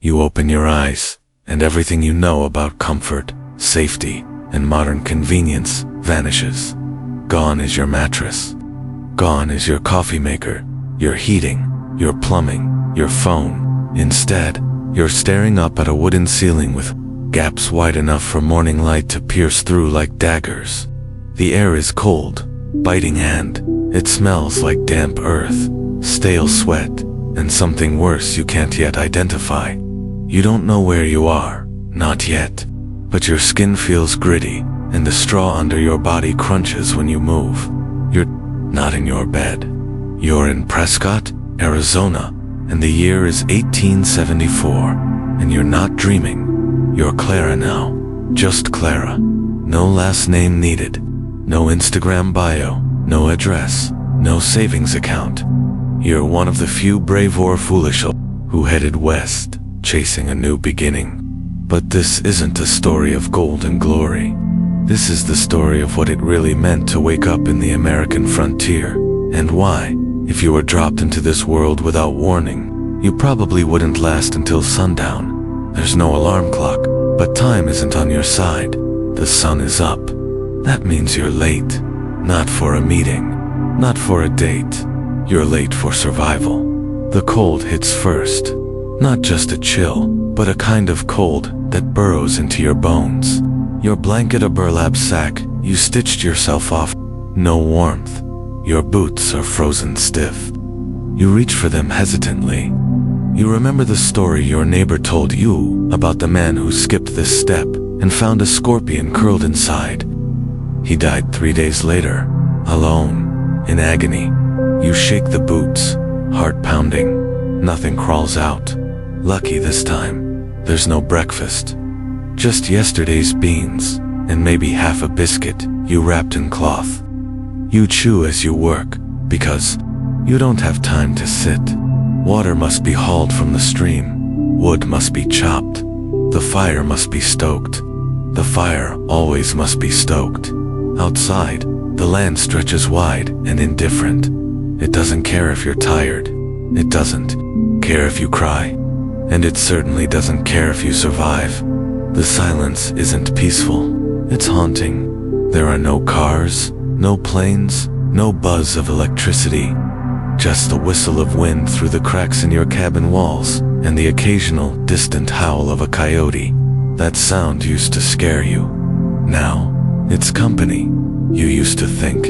You open your eyes, and everything you know about comfort, safety, and modern convenience vanishes. Gone is your mattress. Gone is your coffee maker, your heating, your plumbing, your phone. Instead, you're staring up at a wooden ceiling with gaps wide enough for morning light to pierce through like daggers. The air is cold, biting hand. It smells like damp earth, stale sweat, and something worse you can't yet identify. You don't know where you are, not yet, but your skin feels gritty, and the straw under your body crunches when you move. You're not in your bed. You're in Prescott, Arizona, and the year is 1874, and you're not dreaming. You're Clara now, just Clara. No last name needed, no Instagram bio, no address, no savings account. You're one of the few brave or foolish who headed west, chasing a new beginning. But this isn't a story of gold and glory. This is the story of what it really meant to wake up in the American frontier, and why, if you were dropped into this world without warning, you probably wouldn't last until sundown. There's no alarm clock, but time isn't on your side. The sun is up. That means you're late. Not for a meeting, not for a date. You're late for survival. The cold hits first. Not just a chill, but a kind of cold that burrows into your bones. Your blanket a burlap sack, you stitched yourself off. No warmth. Your boots are frozen stiff. You reach for them hesitantly. You remember the story your neighbor told you about the man who skipped this step and found a scorpion curled inside. He died 3 days later, alone, in agony. You shake the boots, heart pounding. Nothing crawls out. Lucky this time, there's no breakfast. Just yesterday's beans, and maybe half a biscuit you wrapped in cloth. You chew as you work, because you don't have time to sit. Water must be hauled from the stream. Wood must be chopped. The fire must be stoked. The fire always must be stoked. Outside, the land stretches wide and indifferent. It doesn't care if you're tired. It doesn't care if you cry. And it certainly doesn't care if you survive. The silence isn't peaceful. It's haunting. There are no cars, no planes, no buzz of electricity. Just the whistle of wind through the cracks in your cabin walls, and the occasional distant howl of a coyote. That sound used to scare you. Now, it's company. You used to think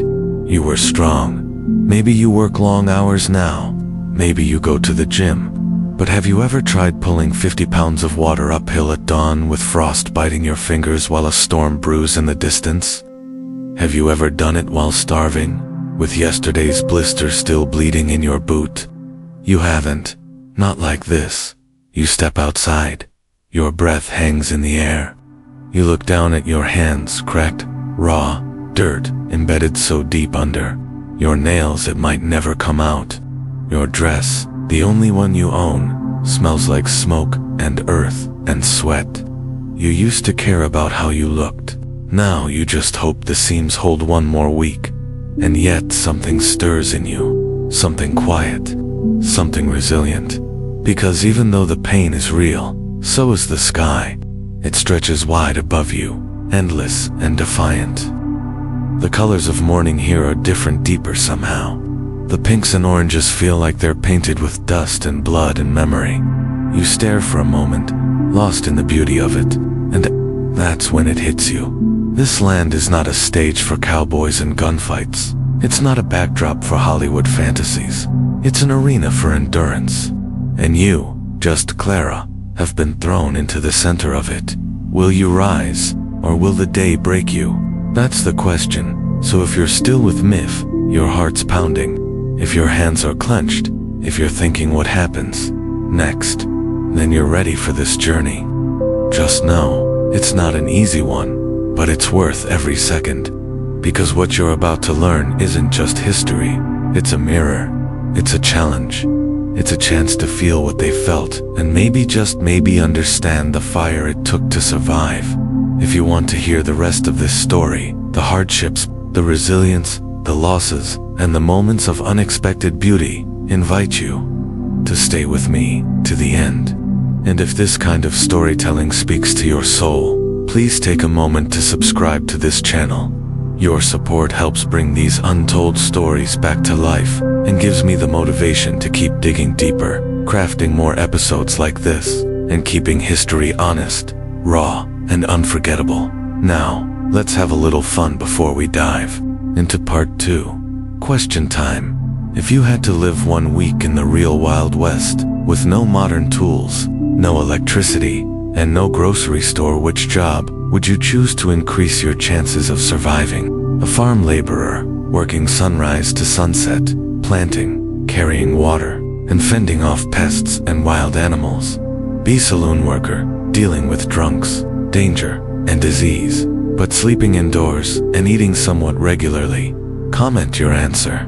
you were strong. Maybe you work long hours now. Maybe you go to the gym. But have you ever tried pulling 50 pounds of water uphill at dawn with frost biting your fingers while a storm brews in the distance? Have you ever done it while starving, with yesterday's blister still bleeding in your boot? You haven't. Not like this. You step outside. Your breath hangs in the air. You look down at your hands, cracked, raw, dirt embedded so deep under your nails it might never come out. Your dress, the only one you own, smells like smoke and earth and sweat. You used to care about how you looked. Now you just hope the seams hold one more week. And yet something stirs in you. Something quiet. Something resilient. Because even though the pain is real, so is the sky. It stretches wide above you, endless and defiant. The colors of morning here are different, deeper somehow. The pinks and oranges feel like they're painted with dust and blood and memory. You stare for a moment, lost in the beauty of it, and that's when it hits you. This land is not a stage for cowboys and gunfights. It's not a backdrop for Hollywood fantasies. It's an arena for endurance. And you, just Clara, have been thrown into the center of it. Will you rise, or will the day break you? That's the question. So if you're still with Miff, your heart's pounding. If your hands are clenched, if you're thinking what happens next, then you're ready for this journey. Just know, it's not an easy one, but it's worth every second. Because what you're about to learn isn't just history, it's a mirror, it's a challenge. It's a chance to feel what they felt, and maybe, just maybe, understand the fire it took to survive. If you want to hear the rest of this story, the hardships, the resilience, the losses, and the moments of unexpected beauty, invite you to stay with me to the end. And if this kind of storytelling speaks to your soul, please take a moment to subscribe to this channel. Your support helps bring these untold stories back to life and gives me the motivation to keep digging deeper, crafting more episodes like this, and keeping history honest, raw, and unforgettable. Now, let's have a little fun before we dive into part 2. Question time. If you had to live 1 week in the real Wild West, with no modern tools, no electricity, and no grocery store, which job would you choose to increase your chances of surviving? A farm laborer, working sunrise to sunset, planting, carrying water, and fending off pests and wild animals. B. Saloon worker, dealing with drunks, danger, and disease, but sleeping indoors and eating somewhat regularly. Comment your answer,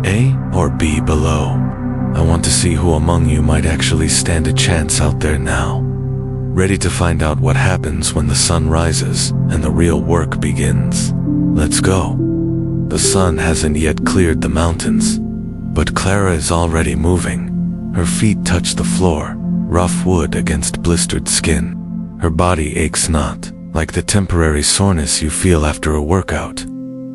A or B, below. I want to see who among you might actually stand a chance out there now. Ready to find out what happens when the sun rises and the real work begins. Let's go. The sun hasn't yet cleared the mountains, but Clara is already moving. Her feet touch the floor, rough wood against blistered skin. Her body aches not, like the temporary soreness you feel after a workout,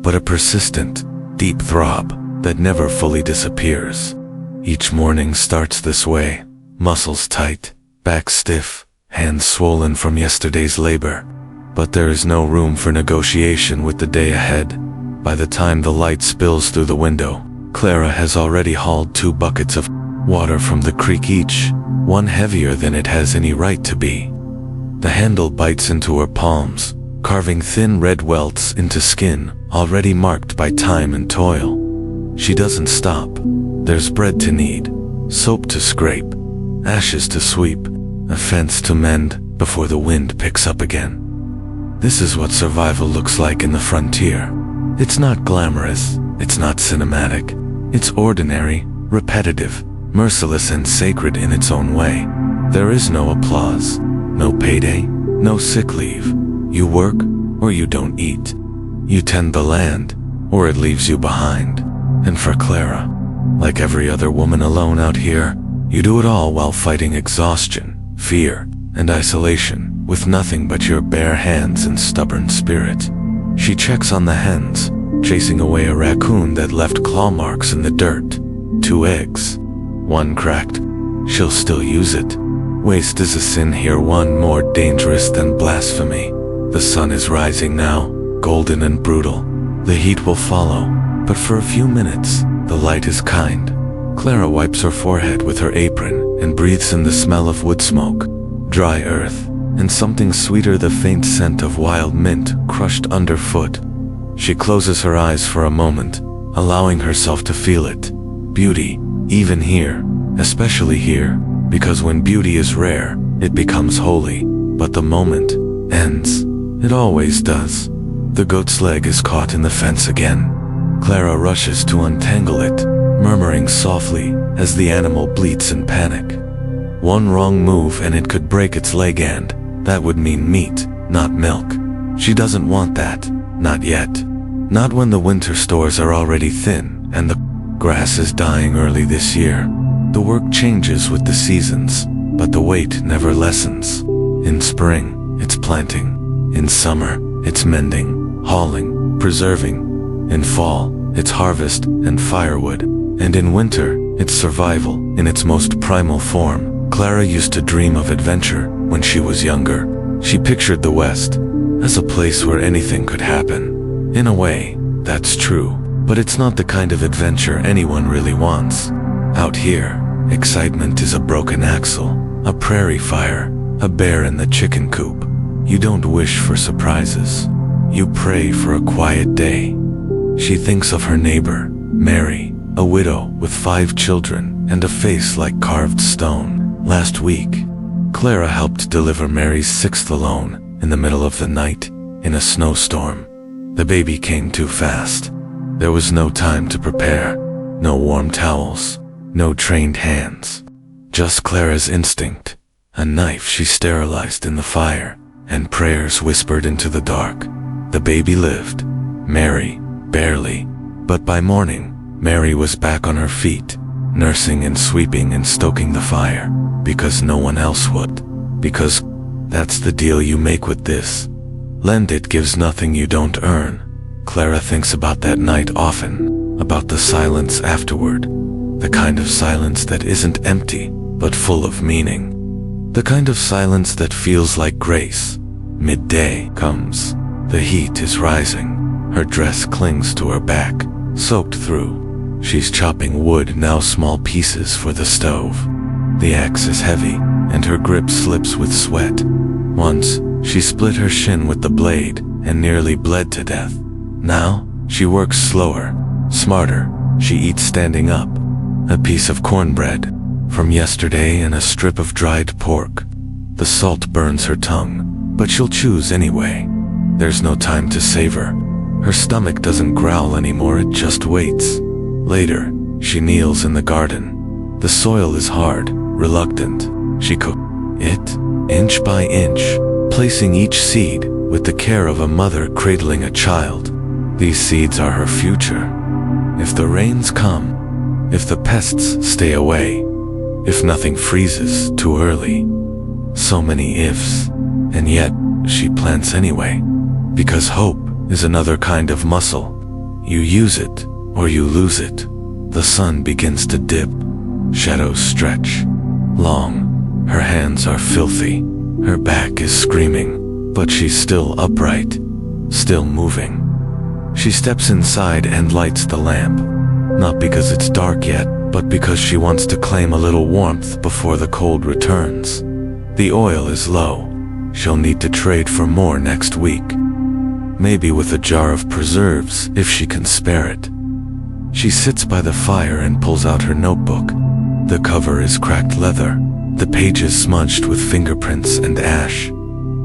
but a persistent, deep throb that never fully disappears. Each morning starts this way, muscles tight, back stiff, hands swollen from yesterday's labor. But there is no room for negotiation with the day ahead. By the time the light spills through the window, Clara has already hauled 2 buckets of water from the creek, each one heavier than it has any right to be. The handle bites into her palms, carving thin red welts into skin already marked by time and toil. She doesn't stop. There's bread to knead, soap to scrape, ashes to sweep, a fence to mend before the wind picks up again. This is what survival looks like in the frontier. It's not glamorous, it's not cinematic. It's ordinary, repetitive, merciless, and sacred in its own way. There is no applause, no payday, no sick leave. You work, or you don't eat. You tend the land, or it leaves you behind. And for Clara, like every other woman alone out here, you do it all while fighting exhaustion, fear, and isolation, with nothing but your bare hands and stubborn spirit. She checks on the hens, chasing away a raccoon that left claw marks in the dirt. 2 eggs. 1 cracked. She'll still use it. Waste is a sin here, one more dangerous than blasphemy. The sun is rising now, golden and brutal. The heat will follow, but for a few minutes, the light is kind. Clara wipes her forehead with her apron and breathes in the smell of wood smoke, dry earth, and something sweeter, the faint scent of wild mint crushed underfoot. She closes her eyes for a moment, allowing herself to feel it. Beauty, even here, especially here, because when beauty is rare, it becomes holy, but the moment ends. It always does. The goat's leg is caught in the fence again. Clara rushes to untangle it, murmuring softly as the animal bleats in panic. One wrong move and it could break its leg, and that would mean meat, not milk. She doesn't want that, not yet. Not when the winter stores are already thin and the grass is dying early this year. The work changes with the seasons, but the weight never lessens. In spring, it's planting. In summer, it's mending, hauling, preserving. In fall, it's harvest and firewood. And in winter, it's survival in its most primal form. Clara used to dream of adventure when she was younger. She pictured the West as a place where anything could happen. In a way, that's true, but it's not the kind of adventure anyone really wants. Out here, excitement is a broken axle, a prairie fire, a bear in the chicken coop. You don't wish for surprises. You pray for a quiet day. She thinks of her neighbor, Mary, a widow with 5 children and a face like carved stone. Last week, Clara helped deliver Mary's 6th alone in the middle of the night in a snowstorm. The baby came too fast. There was no time to prepare, no warm towels, no trained hands. Just Clara's instinct, a knife she sterilized in the fire, and prayers whispered into the dark. The baby lived, Mary barely, but by morning, Mary was back on her feet, nursing and sweeping and stoking the fire, because no one else would. Because that's the deal you make with this. Lend it gives nothing you don't earn. Clara thinks about that night often, about the silence afterward. The kind of silence that isn't empty, but full of meaning. The kind of silence that feels like grace. Midday comes. The heat is rising. Her dress clings to her back, soaked through. She's chopping wood, now small pieces, for the stove. The axe is heavy, and her grip slips with sweat. Once, she split her shin with the blade, and nearly bled to death. Now, she works slower, smarter. She eats standing up. A piece of cornbread from yesterday and a strip of dried pork. The salt burns her tongue, but she'll choose anyway. There's no time to savor. Her stomach doesn't growl anymore, it just waits. Later, she kneels in the garden. The soil is hard, reluctant. She cooks it, inch by inch, placing each seed with the care of a mother cradling a child. These seeds are her future. If the rains come, if the pests stay away, if nothing freezes too early. So many ifs, and yet she plants anyway. Because hope is another kind of muscle. You use it, or you lose it. The sun begins to dip. Shadows stretch. Long. Her hands are filthy. Her back is screaming, but she's still upright, still moving. She steps inside and lights the lamp. Not because it's dark yet, but because she wants to claim a little warmth before the cold returns. The oil is low. She'll need to trade for more next week. Maybe with a jar of preserves, if she can spare it. She sits by the fire and pulls out her notebook. The cover is cracked leather, the pages smudged with fingerprints and ash.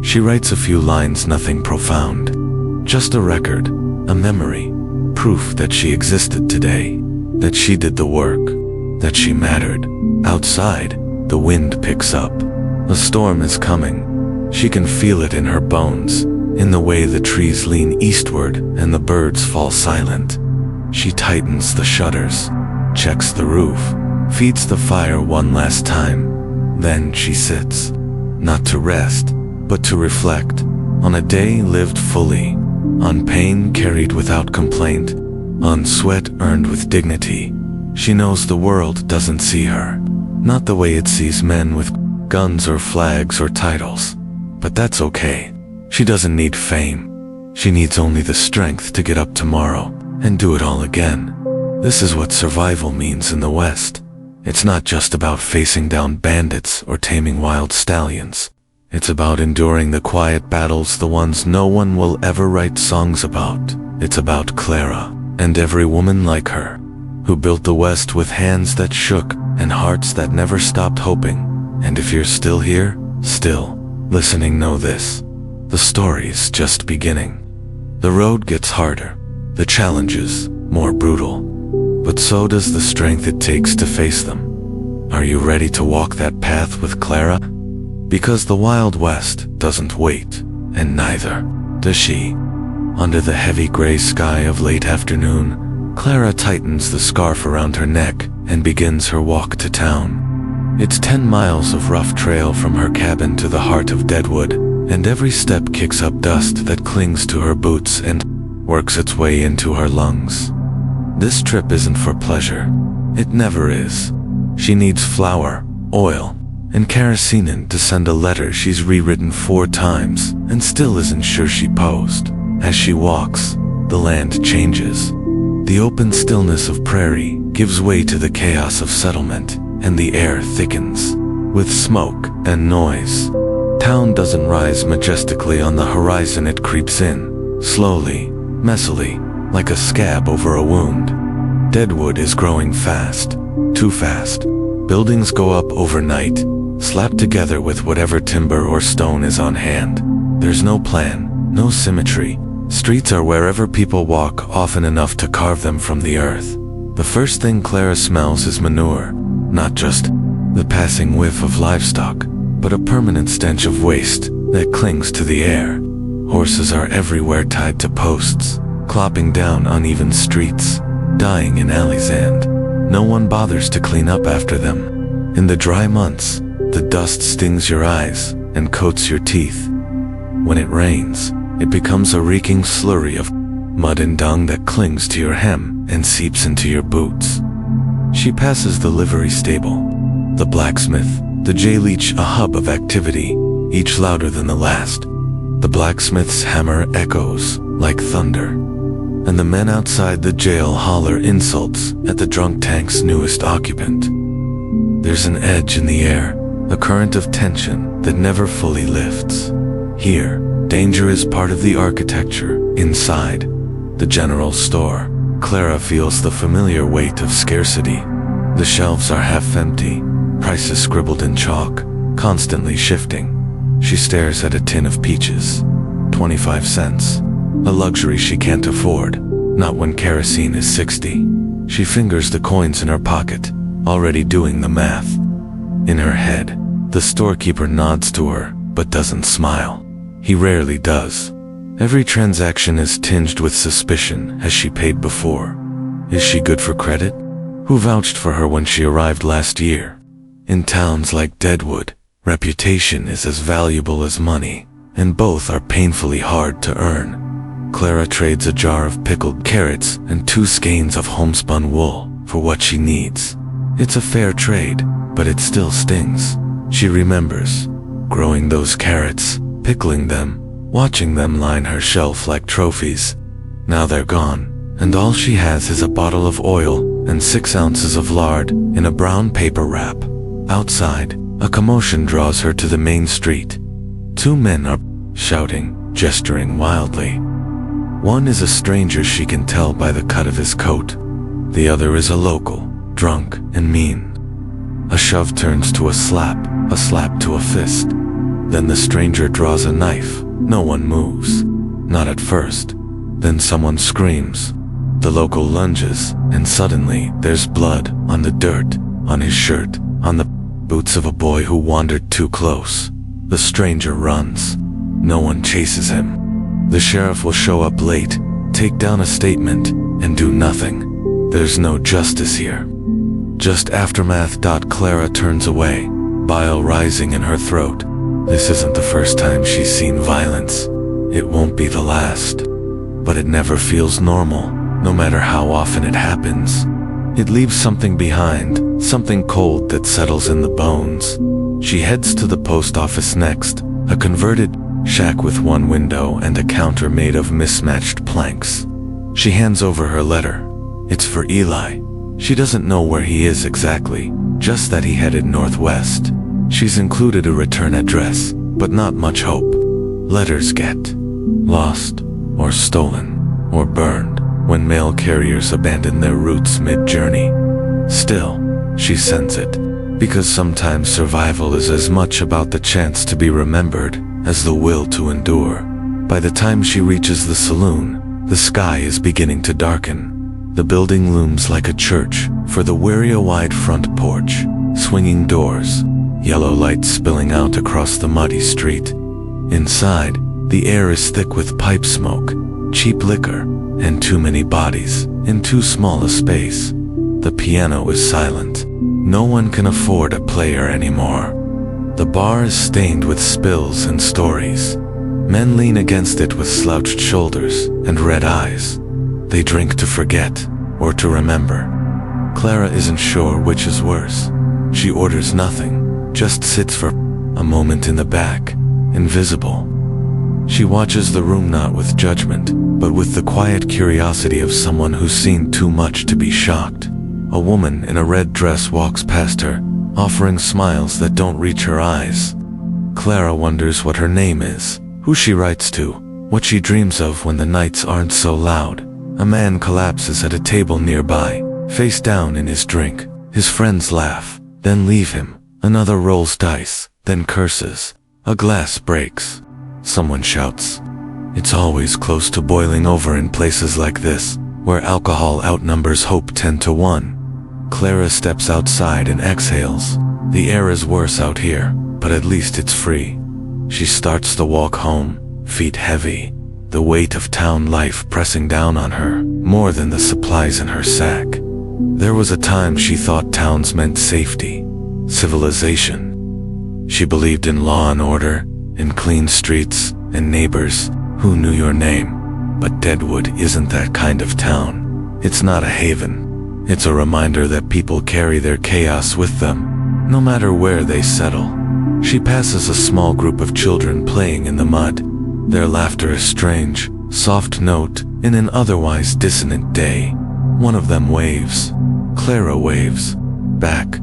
She writes a few lines, nothing profound. Just a record, a memory, proof that she existed today, that she did the work, that she mattered. Outside, the wind picks up. A storm is coming. She can feel it in her bones, in the way the trees lean eastward and the birds fall silent. She tightens the shutters, checks the roof, feeds the fire one last time. Then she sits, not to rest, but to reflect, on a day lived fully, on pain carried without complaint, on sweat earned with dignity. She knows the world doesn't see her, not the way it sees men with guns or flags or titles. But that's okay. She doesn't need fame. She needs only the strength to get up tomorrow and do it all again. This is what survival means in the West. It's not just about facing down bandits or taming wild stallions. It's about enduring the quiet battles, the ones no one will ever write songs about. It's about Clara and every woman like her, who built the West with hands that shook and hearts that never stopped hoping. And if you're still here, still listening, know this. The story's just beginning. The road gets harder, the challenges more brutal, but so does the strength it takes to face them. Are you ready to walk that path with Clara? Because the Wild West doesn't wait, and neither does she. Under the heavy gray sky of late afternoon, Clara tightens the scarf around her neck and begins her walk to town. It's 10 miles of rough trail from her cabin to the heart of Deadwood, and every step kicks up dust that clings to her boots and works its way into her lungs. This trip isn't for pleasure. It never is. She needs flour, oil, and kerosene to send a letter she's rewritten 4 times and still isn't sure she posed. As she walks, the land changes. The open stillness of prairie gives way to the chaos of settlement, and the air thickens with smoke and noise. Town doesn't rise majestically on the horizon, it creeps in, slowly, messily, like a scab over a wound. Deadwood is growing fast, too fast. Buildings go up overnight, slapped together with whatever timber or stone is on hand. There's no plan, no symmetry. Streets are wherever people walk often enough to carve them from the earth. The first thing Clara smells is manure, not just the passing whiff of livestock, but a permanent stench of waste that clings to the air. Horses are everywhere, tied to posts, clopping down uneven streets, dying in alleys, and no one bothers to clean up after them. In the dry months, the dust stings your eyes, and coats your teeth. When it rains, it becomes a reeking slurry of mud and dung that clings to your hem and seeps into your boots. She passes the livery stable, the blacksmith, the jail-each a hub of activity, each louder than the last. The blacksmith's hammer echoes like thunder, and the men outside the jail holler insults at the drunk tank's newest occupant. There's an edge in the air, a current of tension that never fully lifts. Here, danger is part of the architecture. Inside the general store, Clara feels the familiar weight of scarcity. The shelves are half empty, prices scribbled in chalk, constantly shifting. She stares at a tin of peaches, 25 cents, a luxury she can't afford, not when kerosene is 60. She fingers the coins in her pocket, already doing the math. In her head, the storekeeper nods to her, but doesn't smile. He rarely does. Every transaction is tinged with suspicion. Has she paid before? Is she good for credit? Who vouched for her when she arrived last year? In towns like Deadwood, reputation is as valuable as money, and both are painfully hard to earn. Clara trades a jar of pickled carrots and 2 skeins of homespun wool for what she needs. It's a fair trade, but it still stings. She remembers growing those carrots, pickling them, watching them line her shelf like trophies. Now they're gone, and all she has is a bottle of oil and 6 ounces of lard in a brown paper wrap. Outside, a commotion draws her to the main street. 2 men are shouting, gesturing wildly. One is a stranger she can tell by the cut of his coat. The other is a local, drunk and mean. A shove turns to a slap to a fist. Then the stranger draws a knife. No one moves. Not at first. Then someone screams. The local lunges, and suddenly there's blood on the dirt, on his shirt, on the boots of a boy who wandered too close. The stranger runs. No one chases him. The sheriff will show up late, take down a statement, and do nothing. There's no justice here. Just aftermath. Clara turns away, bile rising in her throat. This isn't the first time she's seen violence. It won't be the last. But it never feels normal, no matter how often it happens. It leaves something behind, something cold that settles in the bones. She heads to the post office next, a converted shack with 1 window and a counter made of mismatched planks. She hands over her letter. It's for Eli. She doesn't know where he is exactly, just that he headed northwest. She's included a return address, but not much hope. Letters get lost, or stolen, or burned when mail carriers abandon their routes mid-journey. Still, she sends it, because sometimes survival is as much about the chance to be remembered as the will to endure. By the time she reaches the saloon, the sky is beginning to darken. The building looms like a church for the wide front porch, swinging doors, yellow lights spilling out across the muddy street. Inside, the air is thick with pipe smoke, cheap liquor, and too many bodies in too small a space. The piano is silent. No one can afford a player anymore. The bar is stained with spills and stories. Men lean against it with slouched shoulders and red eyes. They drink to forget or to remember. Clara isn't sure which is worse. She orders nothing, just sits for a moment in the back, invisible. She watches the room not with judgment, but with the quiet curiosity of someone who's seen too much to be shocked. A woman in a red dress walks past her, offering smiles that don't reach her eyes. Clara wonders what her name is, who she writes to, what she dreams of when the nights aren't so loud. A man collapses at a table nearby, face down in his drink. His friends laugh, then leave him. Another rolls dice, then curses. A glass breaks. Someone shouts. It's always close to boiling over in places like this, where alcohol outnumbers hope 10 to 1. Clara steps outside and exhales. The air is worse out here, but at least it's free. She starts the walk home, feet heavy, the weight of town life pressing down on her, more than the supplies in her sack. There was a time she thought towns meant safety, civilization. She believed in law and order, in clean streets and neighbors who knew your name. But Deadwood isn't that kind of town. It's not a haven. It's a reminder that people carry their chaos with them, no matter where they settle. She passes a small group of children playing in the mud. Their laughter is strange, soft note in an otherwise dissonant day. One of them waves. Clara waves back.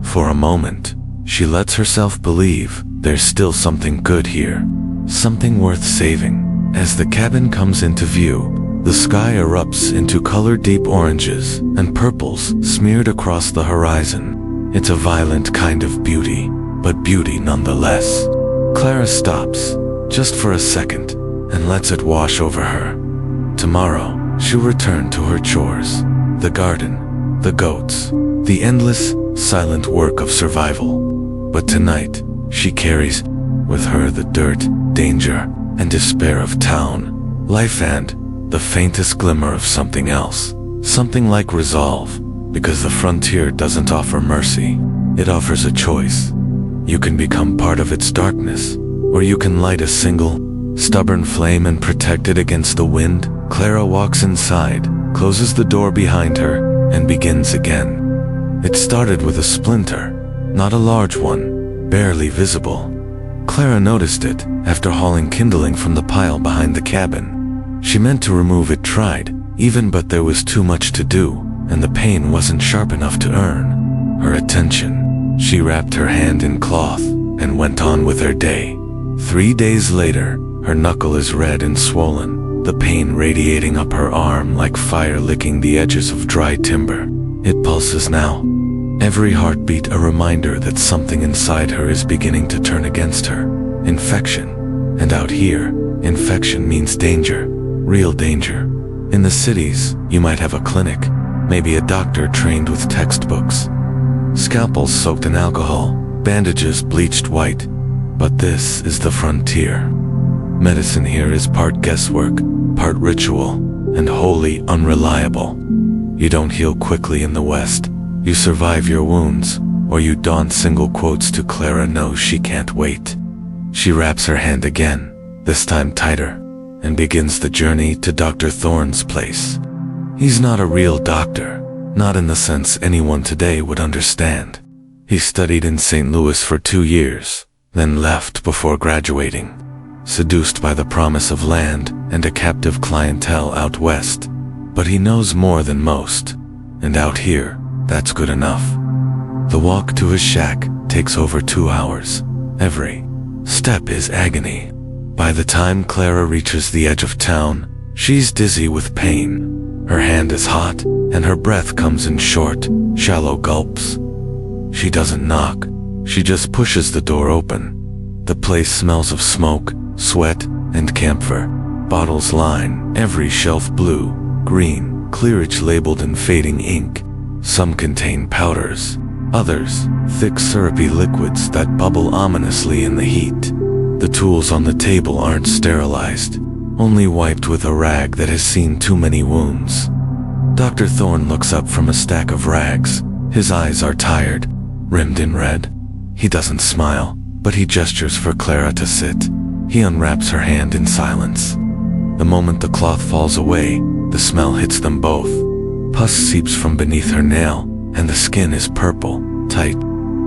For a moment, she lets herself believe there's still something good here, something worth saving. As the cabin comes into view, the sky erupts into colored deep oranges and purples smeared across the horizon. It's a violent kind of beauty, but beauty nonetheless. Clara stops, just for a second, and lets it wash over her. Tomorrow, she'll return to her chores, the garden, the goats, the endless, silent work of survival. But tonight, she carries with her the dirt, danger, and despair of town, life, and the faintest glimmer of something else, something like resolve, because the frontier doesn't offer mercy, it offers a choice. You can become part of its darkness, or you can light a single, stubborn flame and protect it against the wind. Clara walks inside, closes the door behind her, and begins again. It started with a splinter, not a large one, barely visible. Clara noticed it after hauling kindling from the pile behind the cabin. She meant to remove it, tried, even, but there was too much to do, and the pain wasn't sharp enough to earn her attention. She wrapped her hand in cloth and went on with her day. 3 days later, her knuckle is red and swollen, the pain radiating up her arm like fire licking the edges of dry timber. It pulses now, every heartbeat a reminder that something inside her is beginning to turn against her. Infection. And out here, infection means danger, real danger. In the cities, you might have a clinic, maybe a doctor trained with textbooks. Scalpels soaked in alcohol, bandages bleached white. But this is the frontier. Medicine here is part guesswork, part ritual, and wholly unreliable. You don't heal quickly in the West. You survive your wounds, or you don single quotes to Clara knows she can't wait. She wraps her hand again, this time tighter, and begins the journey to Dr. Thorne's place. He's not a real doctor, not in the sense anyone today would understand. He studied in St. Louis for 2 years, then left before graduating, seduced by the promise of land and a captive clientele out west. But he knows more than most, and out here, that's good enough. The walk to his shack takes over 2 hours. Every step is agony. By the time Clara reaches the edge of town, she's dizzy with pain. Her hand is hot, and her breath comes in short, shallow gulps. She doesn't knock. She just pushes the door open. The place smells of smoke, sweat, and camphor. Bottles line every shelf, blue, green, clearage labeled in fading ink. Some contain powders, others thick syrupy liquids that bubble ominously in the heat. The tools on the table aren't sterilized, only wiped with a rag that has seen too many wounds. Dr. Thorne looks up from a stack of rags. His eyes are tired, rimmed in red. He doesn't smile, but he gestures for Clara to sit. He unwraps her hand in silence. The moment the cloth falls away, the smell hits them both. Pus seeps from beneath her nail, and the skin is purple, tight.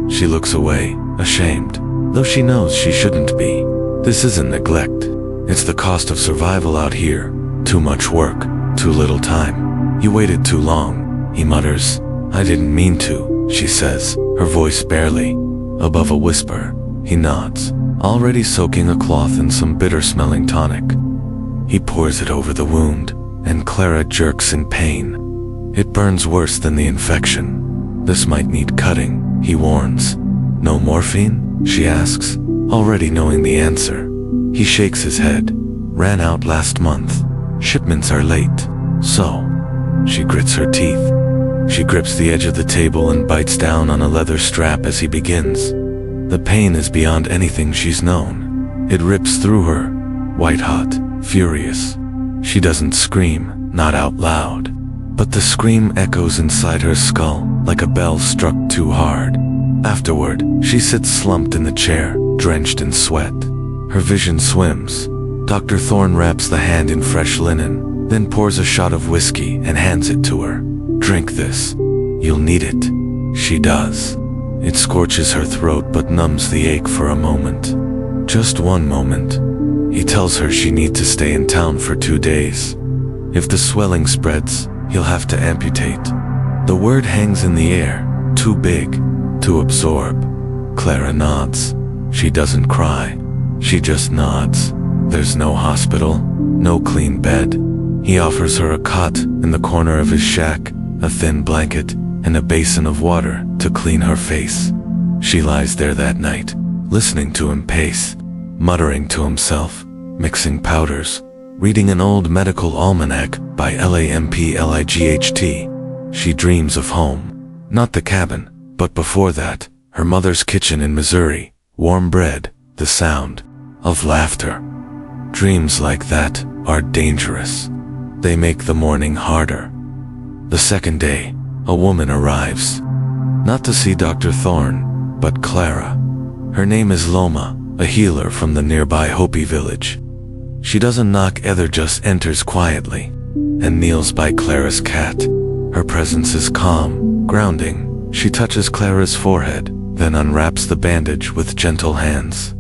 She looks away, ashamed, though she knows she shouldn't be. This isn't neglect. It's the cost of survival out here. Too much work, too little time. You waited too long, he mutters. I didn't mean to, she says, her voice barely above a whisper. He nods, already soaking a cloth in some bitter-smelling tonic. He pours it over the wound, and Clara jerks in pain. It burns worse than the infection. This might need cutting, he warns. No morphine? She asks, already knowing the answer. He shakes his head. Ran out last month. Shipments are late. So, she grits her teeth. She grips the edge of the table and bites down on a leather strap as he begins. The pain is beyond anything she's known. It rips through her, white-hot, furious. She doesn't scream, not out loud. But the scream echoes inside her skull like a bell struck too hard. Afterward, she sits slumped in the chair, drenched in sweat. Her vision swims. Dr. Thorne wraps the hand in fresh linen, then pours a shot of whiskey and hands it to her. "Drink this. You'll need it." She does. It scorches her throat but numbs the ache for a moment. Just one moment. He tells her she needs to stay in town for 2 days. If the swelling spreads, he'll have to amputate. The word hangs in the air, too big to absorb. Clara nods. She doesn't cry. She just nods. There's no hospital, no clean bed. He offers her a cot in the corner of his shack, a thin blanket, and a basin of water to clean her face. She lies there that night, listening to him pace, muttering to himself, mixing powders, reading an old medical almanac by Lamplight. She dreams of home. Not the cabin, but before that, her mother's kitchen in Missouri, warm bread, the sound of laughter. Dreams like that are dangerous. They make the morning harder. The second day, a woman arrives. Not to see Dr. Thorne, but Clara. Her name is Loma, a healer from the nearby Hopi village. She doesn't knock either, just enters quietly and kneels by Clara's cat. Her presence is calm, grounding. She touches Clara's forehead, then unwraps the bandage with gentle hands.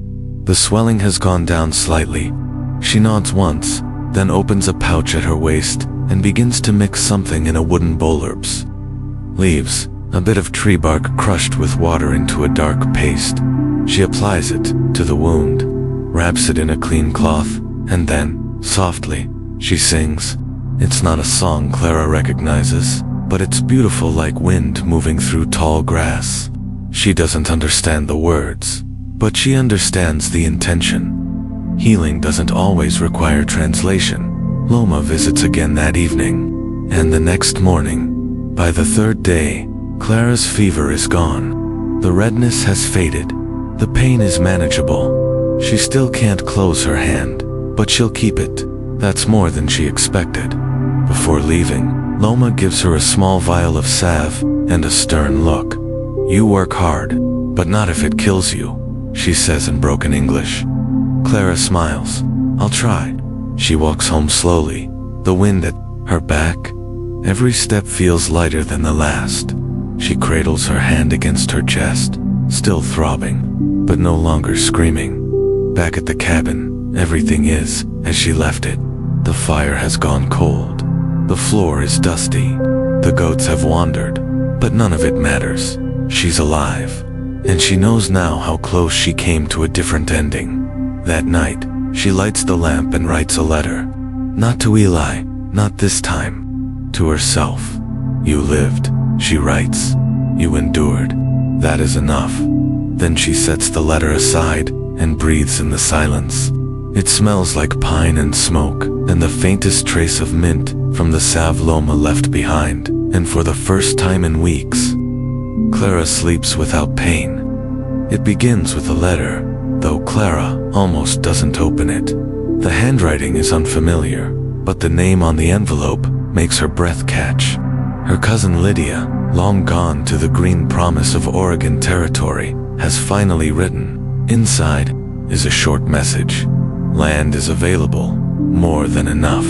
The swelling has gone down slightly. She nods once, then opens a pouch at her waist and begins to mix something in a wooden bowl. Herbs, leaves, a bit of tree bark crushed with water into a dark paste. She applies it to the wound, wraps it in a clean cloth, and then, softly, she sings. It's not a song Clara recognizes, but it's beautiful like wind moving through tall grass. She doesn't understand the words, but she understands the intention. Healing doesn't always require translation. Loma visits again that evening, and the next morning. By the third day, Clara's fever is gone. The redness has faded. The pain is manageable. She still can't close her hand, but she'll keep it. That's more than she expected. Before leaving, Loma gives her a small vial of salve and a stern look. "You work hard, but not if it kills you," she says in broken English. Clara smiles. "I'll try." She walks home slowly, the wind at her back. Every step feels lighter than the last. She cradles her hand against her chest, still throbbing, but no longer screaming. Back at the cabin, everything is as she left it. The fire has gone cold. The floor is dusty. The goats have wandered, but none of it matters. She's alive, and she knows now how close she came to a different ending. That night, she lights the lamp and writes a letter. Not to Eli, not this time. To herself. "You lived," she writes. "You endured. That is enough." Then she sets the letter aside and breathes in the silence. It smells like pine and smoke, and the faintest trace of mint from the salve Loma left behind, and for the first time in weeks, Clara sleeps without pain. It begins with a letter, though Clara almost doesn't open it. The handwriting is unfamiliar, but the name on the envelope makes her breath catch. Her cousin Lydia, long gone to the green promise of Oregon Territory, has finally written. Inside is a short message. Land is available, more than enough.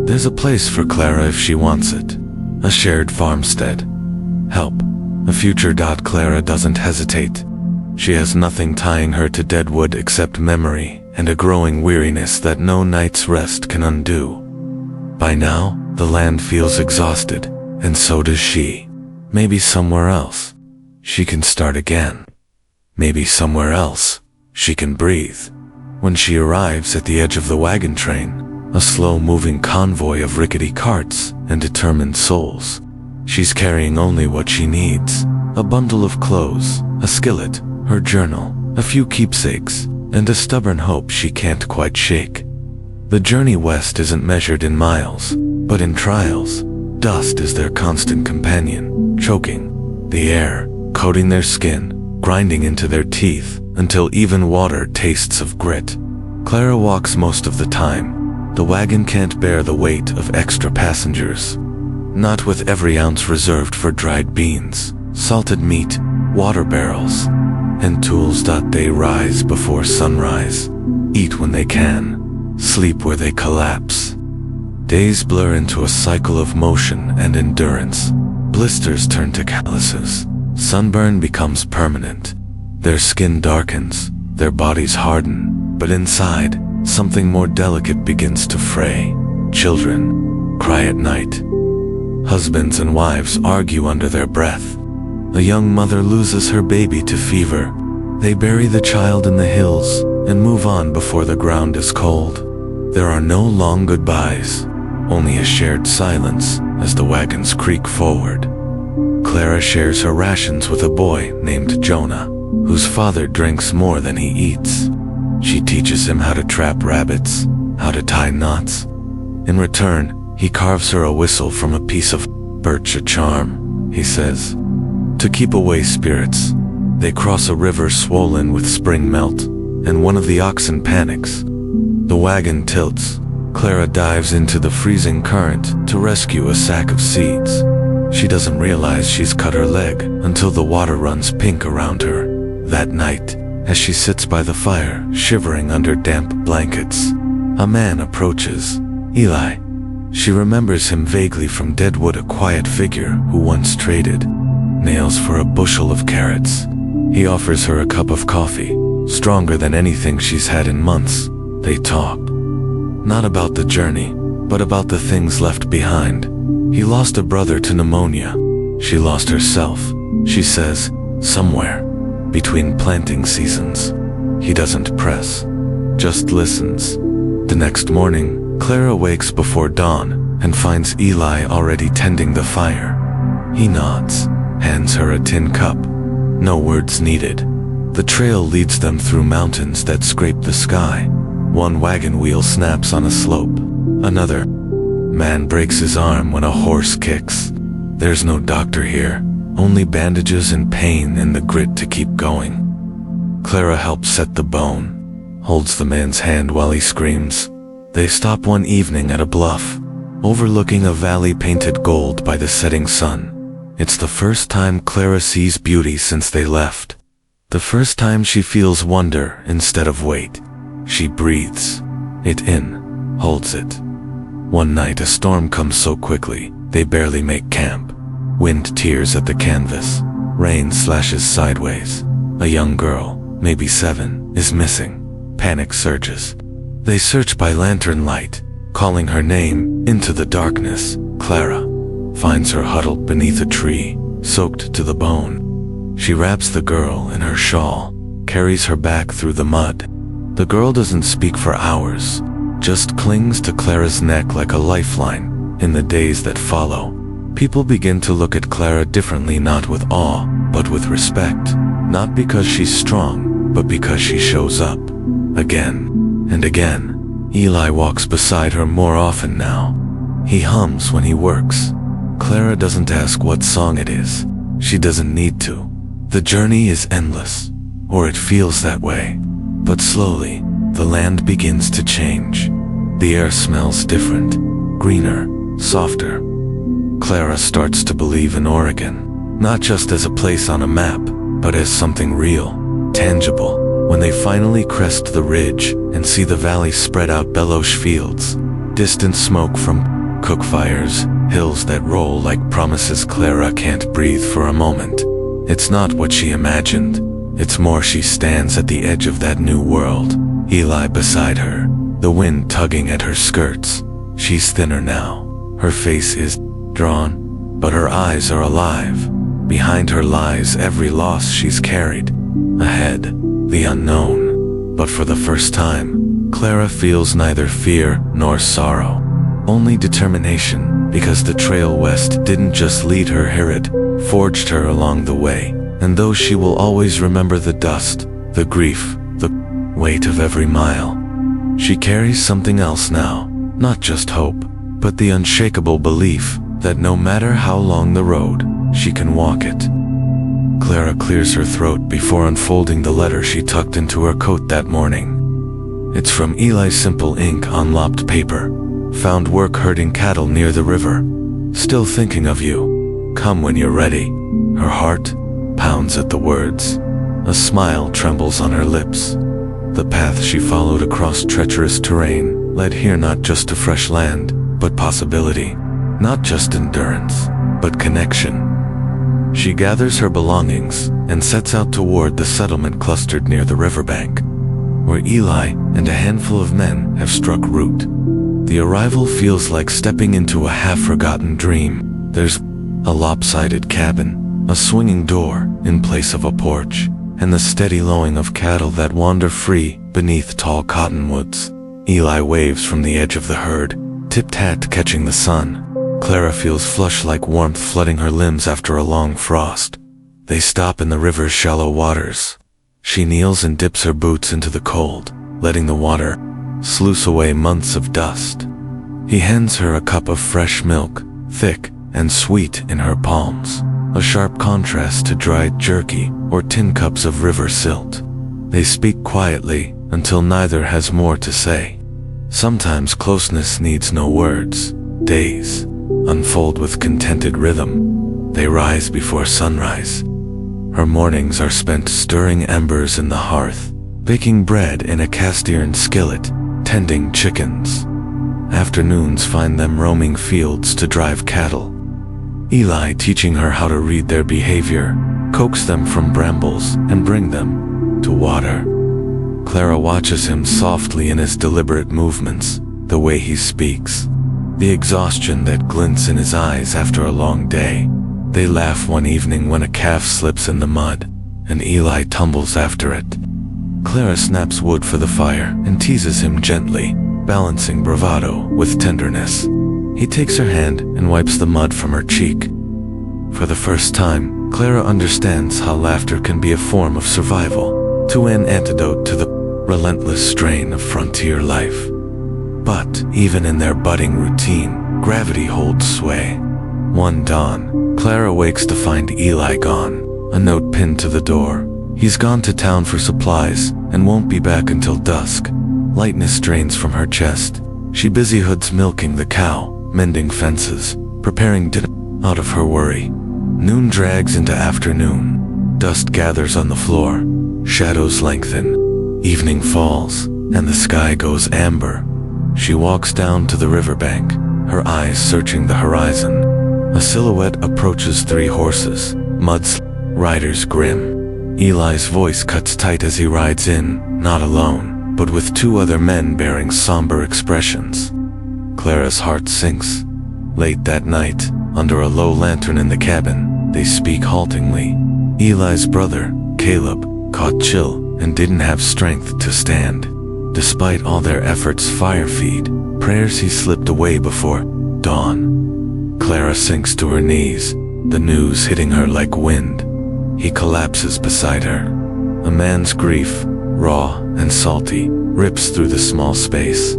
There's a place for Clara if she wants it. A shared farmstead. Help. A future. Clara doesn't hesitate. She has nothing tying her to Deadwood except memory and a growing weariness that no night's rest can undo. By now, the land feels exhausted, and so does she. Maybe somewhere else, she can start again. Maybe somewhere else, she can breathe. When she arrives at the edge of the wagon train, a slow-moving convoy of rickety carts and determined souls, she's carrying only what she needs. A bundle of clothes, a skillet, her journal, a few keepsakes, and a stubborn hope she can't quite shake. The journey west isn't measured in miles, but in trials. Dust is their constant companion, choking the air, coating their skin, grinding into their teeth, until even water tastes of grit. Clara walks most of the time. The wagon can't bear the weight of extra passengers. Not with every ounce reserved for dried beans, salted meat, water barrels, and tools. They rise before sunrise, eat when they can, sleep where they collapse. Days blur into a cycle of motion and endurance. Blisters turn to calluses. Sunburn becomes permanent. Their skin darkens, their bodies harden, but inside, something more delicate begins to fray. Children cry at night. Husbands and wives argue under their breath. A young mother loses her baby to fever. They bury the child in the hills and move on before the ground is cold. There are no long goodbyes, only a shared silence as the wagons creak forward. Clara shares her rations with a boy named Jonah, whose father drinks more than he eats. She teaches him how to trap rabbits, how to tie knots. In return, he carves her a whistle from a piece of birch, a charm, he says, to keep away spirits. They cross a river swollen with spring melt, and one of the oxen panics. The wagon tilts. Clara dives into the freezing current to rescue a sack of seeds. She doesn't realize she's cut her leg until the water runs pink around her. That night, as she sits by the fire, shivering under damp blankets, a man approaches. Eli. She remembers him vaguely from Deadwood, a quiet figure who once traded nails for a bushel of carrots. He offers her a cup of coffee, stronger than anything she's had in months. They talk. Not about the journey, but about the things left behind. He lost a brother to pneumonia. She lost herself, she says, somewhere between planting seasons. He doesn't press, just listens. The next morning, Clara wakes before dawn and finds Eli already tending the fire. He nods, hands her a tin cup. No words needed. The trail leads them through mountains that scrape the sky. One wagon wheel snaps on a slope. Another man breaks his arm when a horse kicks. There's no doctor here, only bandages and pain and the grit to keep going. Clara helps set the bone, holds the man's hand while he screams. They stop one evening at a bluff, overlooking a valley painted gold by the setting sun. It's the first time Clara sees beauty since they left. The first time she feels wonder instead of weight. She breathes it in, holds it. One night a storm comes so quickly, they barely make camp. Wind tears at the canvas. Rain slashes sideways. A young girl, maybe 7, is missing. Panic surges. They search by lantern light, calling her name into the darkness. Clara finds her huddled beneath a tree, soaked to the bone. She wraps the girl in her shawl, carries her back through the mud. The girl doesn't speak for hours, just clings to Clara's neck like a lifeline. In the days that follow, people begin to look at Clara differently, not with awe, but with respect. Not because she's strong, but because she shows up. Again and again. Eli walks beside her more often now. He hums when he works. Clara doesn't ask what song it is. She doesn't need to. The journey is endless, or it feels that way. But slowly, the land begins to change. The air smells different, greener, softer. Clara starts to believe in Oregon, not just as a place on a map, but as something real, tangible. When they finally crest the ridge and see the valley spread out Beloche fields, distant smoke from cook fires, hills that roll like promises, Clara can't breathe for a moment. It's not what she imagined. It's more she stands at the edge of that new world. Eli beside her, the wind tugging at her skirts. She's thinner now. Her face is drawn, but her eyes are alive. Behind her lies every loss she's carried. Ahead, the unknown. But for the first time, Clara feels neither fear nor sorrow. Only determination, because the trail west didn't just lead her here, it forged her along the way. And though she will always remember the dust, the grief, the weight of every mile, she carries something else now. Not just hope, but the unshakable belief that no matter how long the road, she can walk it. Clara clears her throat before unfolding the letter she tucked into her coat that morning. It's from Eli, simple ink on lopped paper. Found work herding cattle near the river. Still thinking of you. Come when you're ready. Her heart pounds at the words. A smile trembles on her lips. The path she followed across treacherous terrain led here not just to fresh land, but possibility. Not just endurance, but connection. She gathers her belongings and sets out toward the settlement clustered near the riverbank, where Eli and a handful of men have struck root. The arrival feels like stepping into a half-forgotten dream. There's a lopsided cabin, a swinging door in place of a porch, and the steady lowing of cattle that wander free beneath tall cottonwoods. Eli waves from the edge of the herd, tipped hat catching the sun. Clara feels flush-like warmth flooding her limbs after a long frost. They stop in the river's shallow waters. She kneels and dips her boots into the cold, letting the water sluice away months of dust. He hands her a cup of fresh milk, thick and sweet in her palms, a sharp contrast to dried jerky or tin cups of river silt. They speak quietly until neither has more to say. Sometimes closeness needs no words. Days unfold with contented rhythm. They rise before sunrise. Her mornings are spent stirring embers in the hearth, baking bread in a cast-iron skillet, tending chickens. Afternoons find them roaming fields to drive cattle. Eli teaching her how to read their behavior, coax them from brambles and bring them to water. Clara watches him softly in his deliberate movements, the way he speaks, the exhaustion that glints in his eyes after a long day. They laugh one evening when a calf slips in the mud, and Eli tumbles after it. Clara snaps wood for the fire and teases him gently, balancing bravado with tenderness. He takes her hand and wipes the mud from her cheek. For the first time, Clara understands how laughter can be a form of survival, an antidote to the relentless strain of frontier life. But even in their budding routine, gravity holds sway. One dawn, Clara wakes to find Eli gone, a note pinned to the door. He's gone to town for supplies and won't be back until dusk. Lightness drains from her chest. She busy hoods milking the cow, mending fences, preparing dinner. Out of her worry, noon drags into afternoon. Dust gathers on the floor. Shadows lengthen. Evening falls, and the sky goes amber. She walks down to the riverbank, her eyes searching the horizon. A silhouette approaches 3 horses, riders grim. Eli's voice cuts tight as he rides in, not alone, but with 2 other men bearing somber expressions. Clara's heart sinks. Late that night, under a low lantern in the cabin, they speak haltingly. Eli's brother, Caleb, caught chill and didn't have strength to stand. Despite all their efforts fire feed, prayers he slipped away before dawn. Clara sinks to her knees, the news hitting her like wind. He collapses beside her. A man's grief, raw and salty, rips through the small space.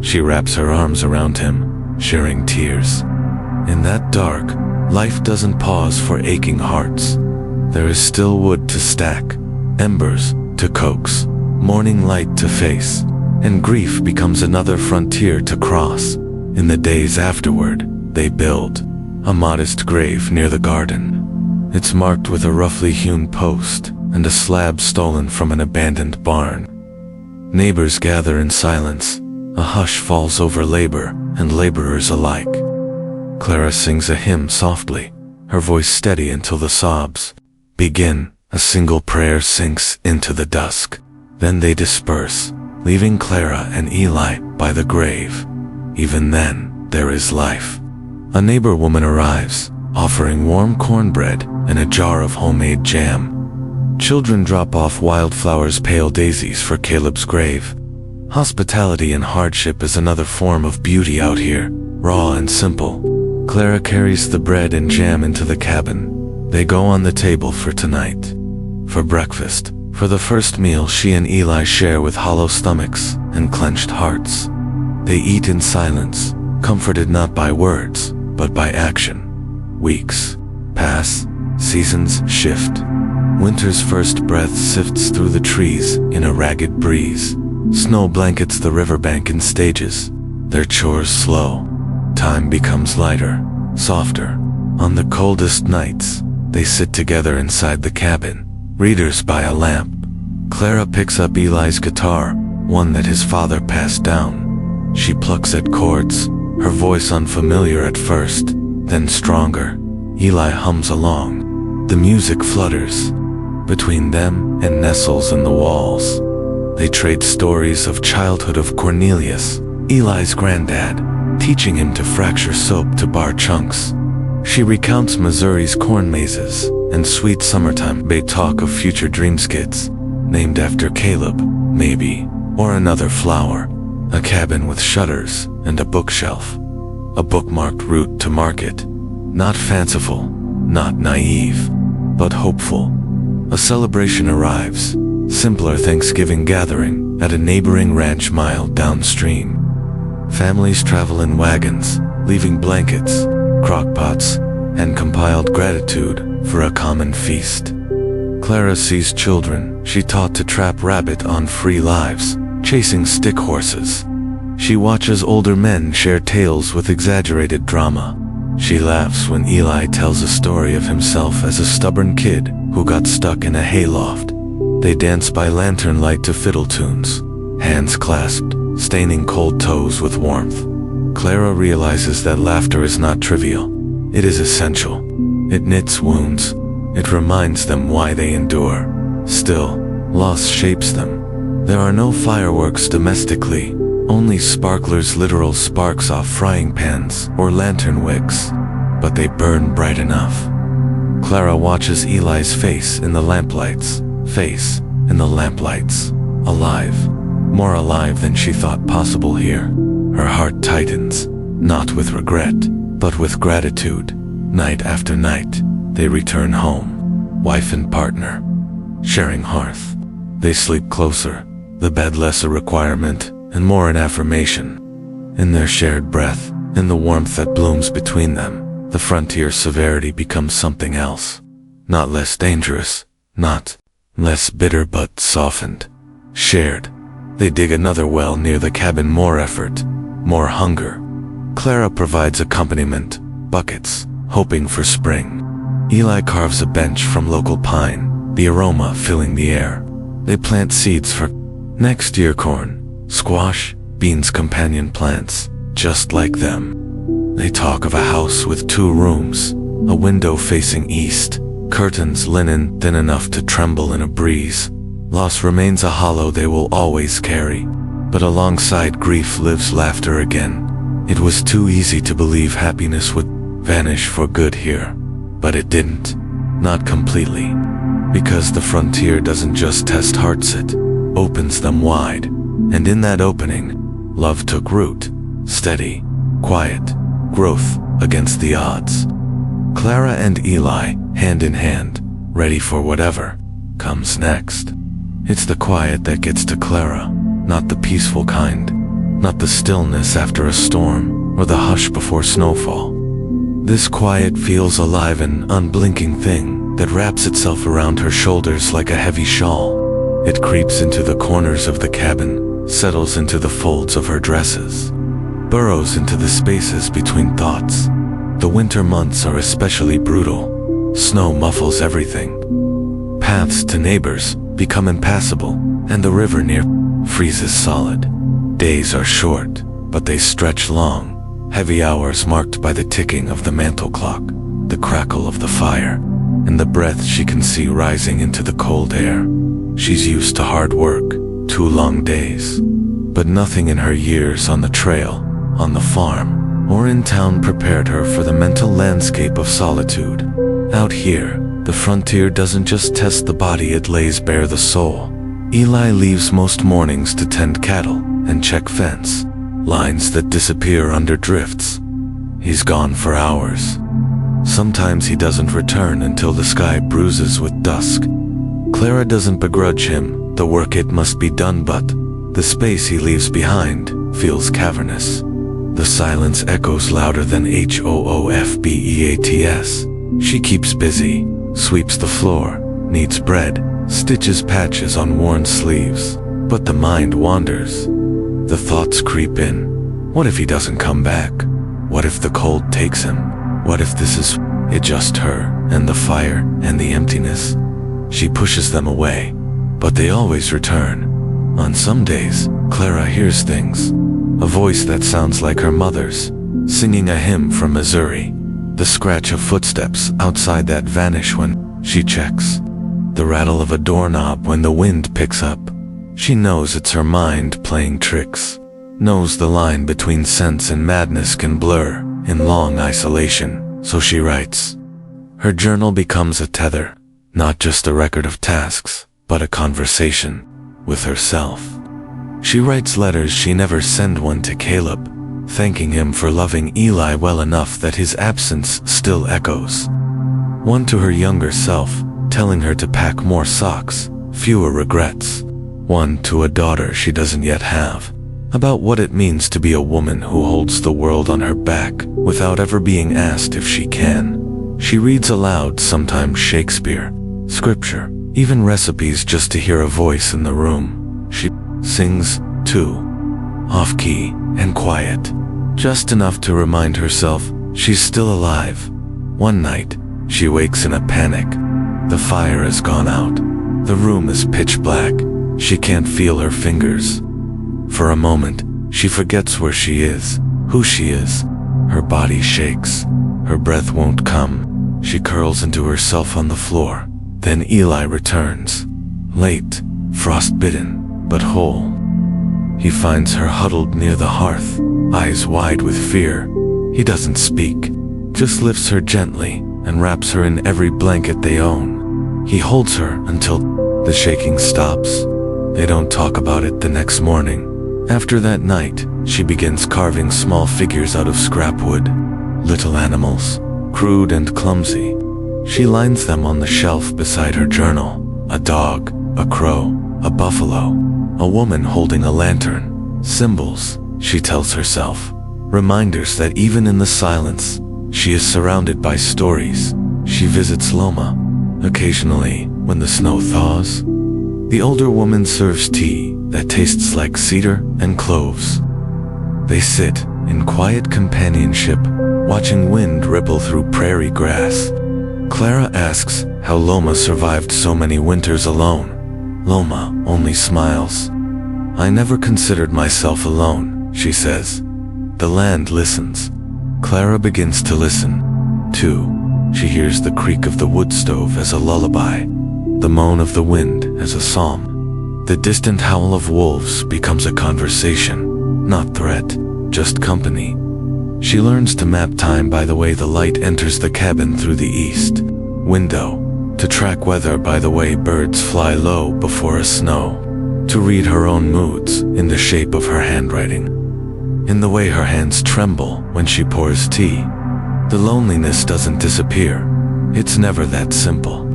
She wraps her arms around him, sharing tears. In that dark, life doesn't pause for aching hearts. There is still wood to stack, embers to coax, morning light to face, and grief becomes another frontier to cross. In the days afterward, they build a modest grave near the garden. It's marked with a roughly hewn post and a slab stolen from an abandoned barn. Neighbors gather in silence. A hush falls over labor and laborers alike. Clara sings a hymn softly, her voice steady until the sobs begin. A single prayer sinks into the dusk. Then they disperse, leaving Clara and Eli by the grave. Even then, there is life. A neighbor woman arrives, offering warm cornbread and a jar of homemade jam. Children drop off wildflowers, pale daisies for Caleb's grave. Hospitality and hardship is another form of beauty out here, raw and simple. Clara carries the bread and jam into the cabin. They go on the table for tonight. For breakfast, for the first meal she and Eli share with hollow stomachs and clenched hearts. They eat in silence, comforted not by words, but by action. Weeks pass, seasons shift. Winter's first breath sifts through the trees in a ragged breeze. Snow blankets the riverbank in stages, their chores slow. Time becomes lighter, softer. On the coldest nights, they sit together inside the cabin, Readers by a lamp. Clara picks up Eli's guitar, one that his father passed down. She plucks at chords, her voice unfamiliar at first, then stronger. Eli hums along. The music flutters between them and nestles in the walls. They trade stories of childhood of Cornelius, Eli's granddad, teaching him to fracture soap to bar chunks. She recounts Missouri's corn mazes and sweet summertime. They talk of future dream skits, named after Caleb, maybe, or another flower, a cabin with shutters and a bookshelf, a bookmarked route to market. Not fanciful, not naive, but hopeful. A celebration arrives, simpler Thanksgiving gathering at a neighboring ranch mile downstream. Families travel in wagons, leaving blankets, crockpots, and compiled gratitude for a common feast. Clara sees children she taught to trap rabbit on free lives, chasing stick horses. She watches older men share tales with exaggerated drama. She laughs when Eli tells a story of himself as a stubborn kid who got stuck in a hayloft. They dance by lantern light to fiddle tunes, hands clasped, staining cold toes with warmth. Clara realizes that laughter is not trivial. It is essential. It knits wounds. It reminds them why they endure. Still, loss shapes them. There are no fireworks domestically, only sparklers, literal sparks off frying pans or lantern wicks, but they burn bright enough. Clara watches Eli's face in the lamplights, alive, more alive than she thought possible here. Her heart tightens, not with regret, but with gratitude. Night after night, they return home, wife and partner, sharing hearth. They sleep closer, the bed less a requirement and more an affirmation. In their shared breath, in the warmth that blooms between them, the frontier severity becomes something else. Not less dangerous, not less bitter, but softened, shared. They dig another well near the cabin, more effort, more hunger. Clara provides accompaniment, buckets, hoping for spring. Eli carves a bench from local pine, the aroma filling the air. They plant seeds for next year: corn, squash, beans, companion plants, just like them. They talk of a house with 2 rooms, a window facing east, curtains linen thin enough to tremble in a breeze. Loss remains a hollow they will always carry, but alongside grief lives laughter again. It was too easy to believe happiness would vanish for good here, but it didn't. Not completely. Because the frontier doesn't just test hearts, it opens them wide. And in that opening, love took root, steady, quiet, growth against the odds. Clara and Eli, hand in hand, ready for whatever comes next. It's the quiet that gets to Clara, not the peaceful kind, not the stillness after a storm or the hush before snowfall. This quiet feels alive, an unblinking thing that wraps itself around her shoulders like a heavy shawl. It creeps into the corners of the cabin, settles into the folds of her dresses, burrows into the spaces between thoughts. The winter months are especially brutal. Snow muffles everything. Paths to neighbors become impassable, and the river near freezes solid. Days are short, but they stretch long. Heavy hours marked by the ticking of the mantel clock, the crackle of the fire, and the breath she can see rising into the cold air. She's used to hard work, 2 long days, but nothing in her years on the trail, on the farm, or in town prepared her for the mental landscape of solitude. Out here, the frontier doesn't just test the body, it lays bare the soul. Eli leaves most mornings to tend cattle and check fence lines that disappear under drifts. He's gone for hours. Sometimes he doesn't return until the sky bruises with dusk. Clara doesn't begrudge him the work, it must be done, but the space he leaves behind feels cavernous. The silence echoes louder than hoofbeats. She keeps busy, sweeps the floor, kneads bread, stitches patches on worn sleeves, but the mind wanders. The thoughts creep in. What if he doesn't come back? What if the cold takes him? What if this is it, just her and the fire and the emptiness? she pushes them away, but they always return. On some days, Clara hears things. A voice that sounds like her mother's, singing a hymn from Missouri. The scratch of footsteps outside that vanish when she checks. The rattle of a doorknob when the wind picks up. She knows it's her mind playing tricks. Knows the line between sense and madness can blur in long isolation, so she writes. Her journal becomes a tether, not just a record of tasks, but a conversation with herself. She writes letters she never sent one to Caleb, thanking him for loving Eli well enough that his absence still echoes. One to her younger self, telling her to pack more socks, fewer regrets. One to a daughter she doesn't yet have, about what it means to be a woman who holds the world on her back without ever being asked if she can. She reads aloud sometimes Shakespeare, scripture, even recipes just to hear a voice in the room. She sings, too, off-key and quiet, just enough to remind herself she's still alive. One night, she wakes in a panic. The fire has gone out. The room is pitch black. She can't feel her fingers. For a moment, she forgets where she is, who she is. Her body shakes. Her breath won't come. She curls into herself on the floor. Then Eli returns. Late, frost-bitten, but whole. He finds her huddled near the hearth, eyes wide with fear. He doesn't speak, just lifts her gently and wraps her in every blanket they own. He holds her until the shaking stops. They don't talk about it the next morning. After that night, she begins carving small figures out of scrap wood. Little animals, crude and clumsy. She lines them on the shelf beside her journal. A dog, a crow, a buffalo, a woman holding a lantern. Symbols, she tells herself. Reminders that even in the silence, she is surrounded by stories. She visits Loma, occasionally when the snow thaws. The older woman serves tea that tastes like cedar and cloves. They sit in quiet companionship, watching wind ripple through prairie grass. Clara asks how Loma survived so many winters alone. Loma only smiles. I never considered myself alone, she says. The land listens. Clara begins to listen, too. She hears the creak of the wood stove as a lullaby, the moan of the wind as a psalm. The distant howl of wolves becomes a conversation, not threat, just company. She learns to map time by the way the light enters the cabin through the east window, to track weather by the way birds fly low before a snow, to read her own moods in the shape of her handwriting, in the way her hands tremble when she pours tea. The loneliness doesn't disappear. It's never that simple.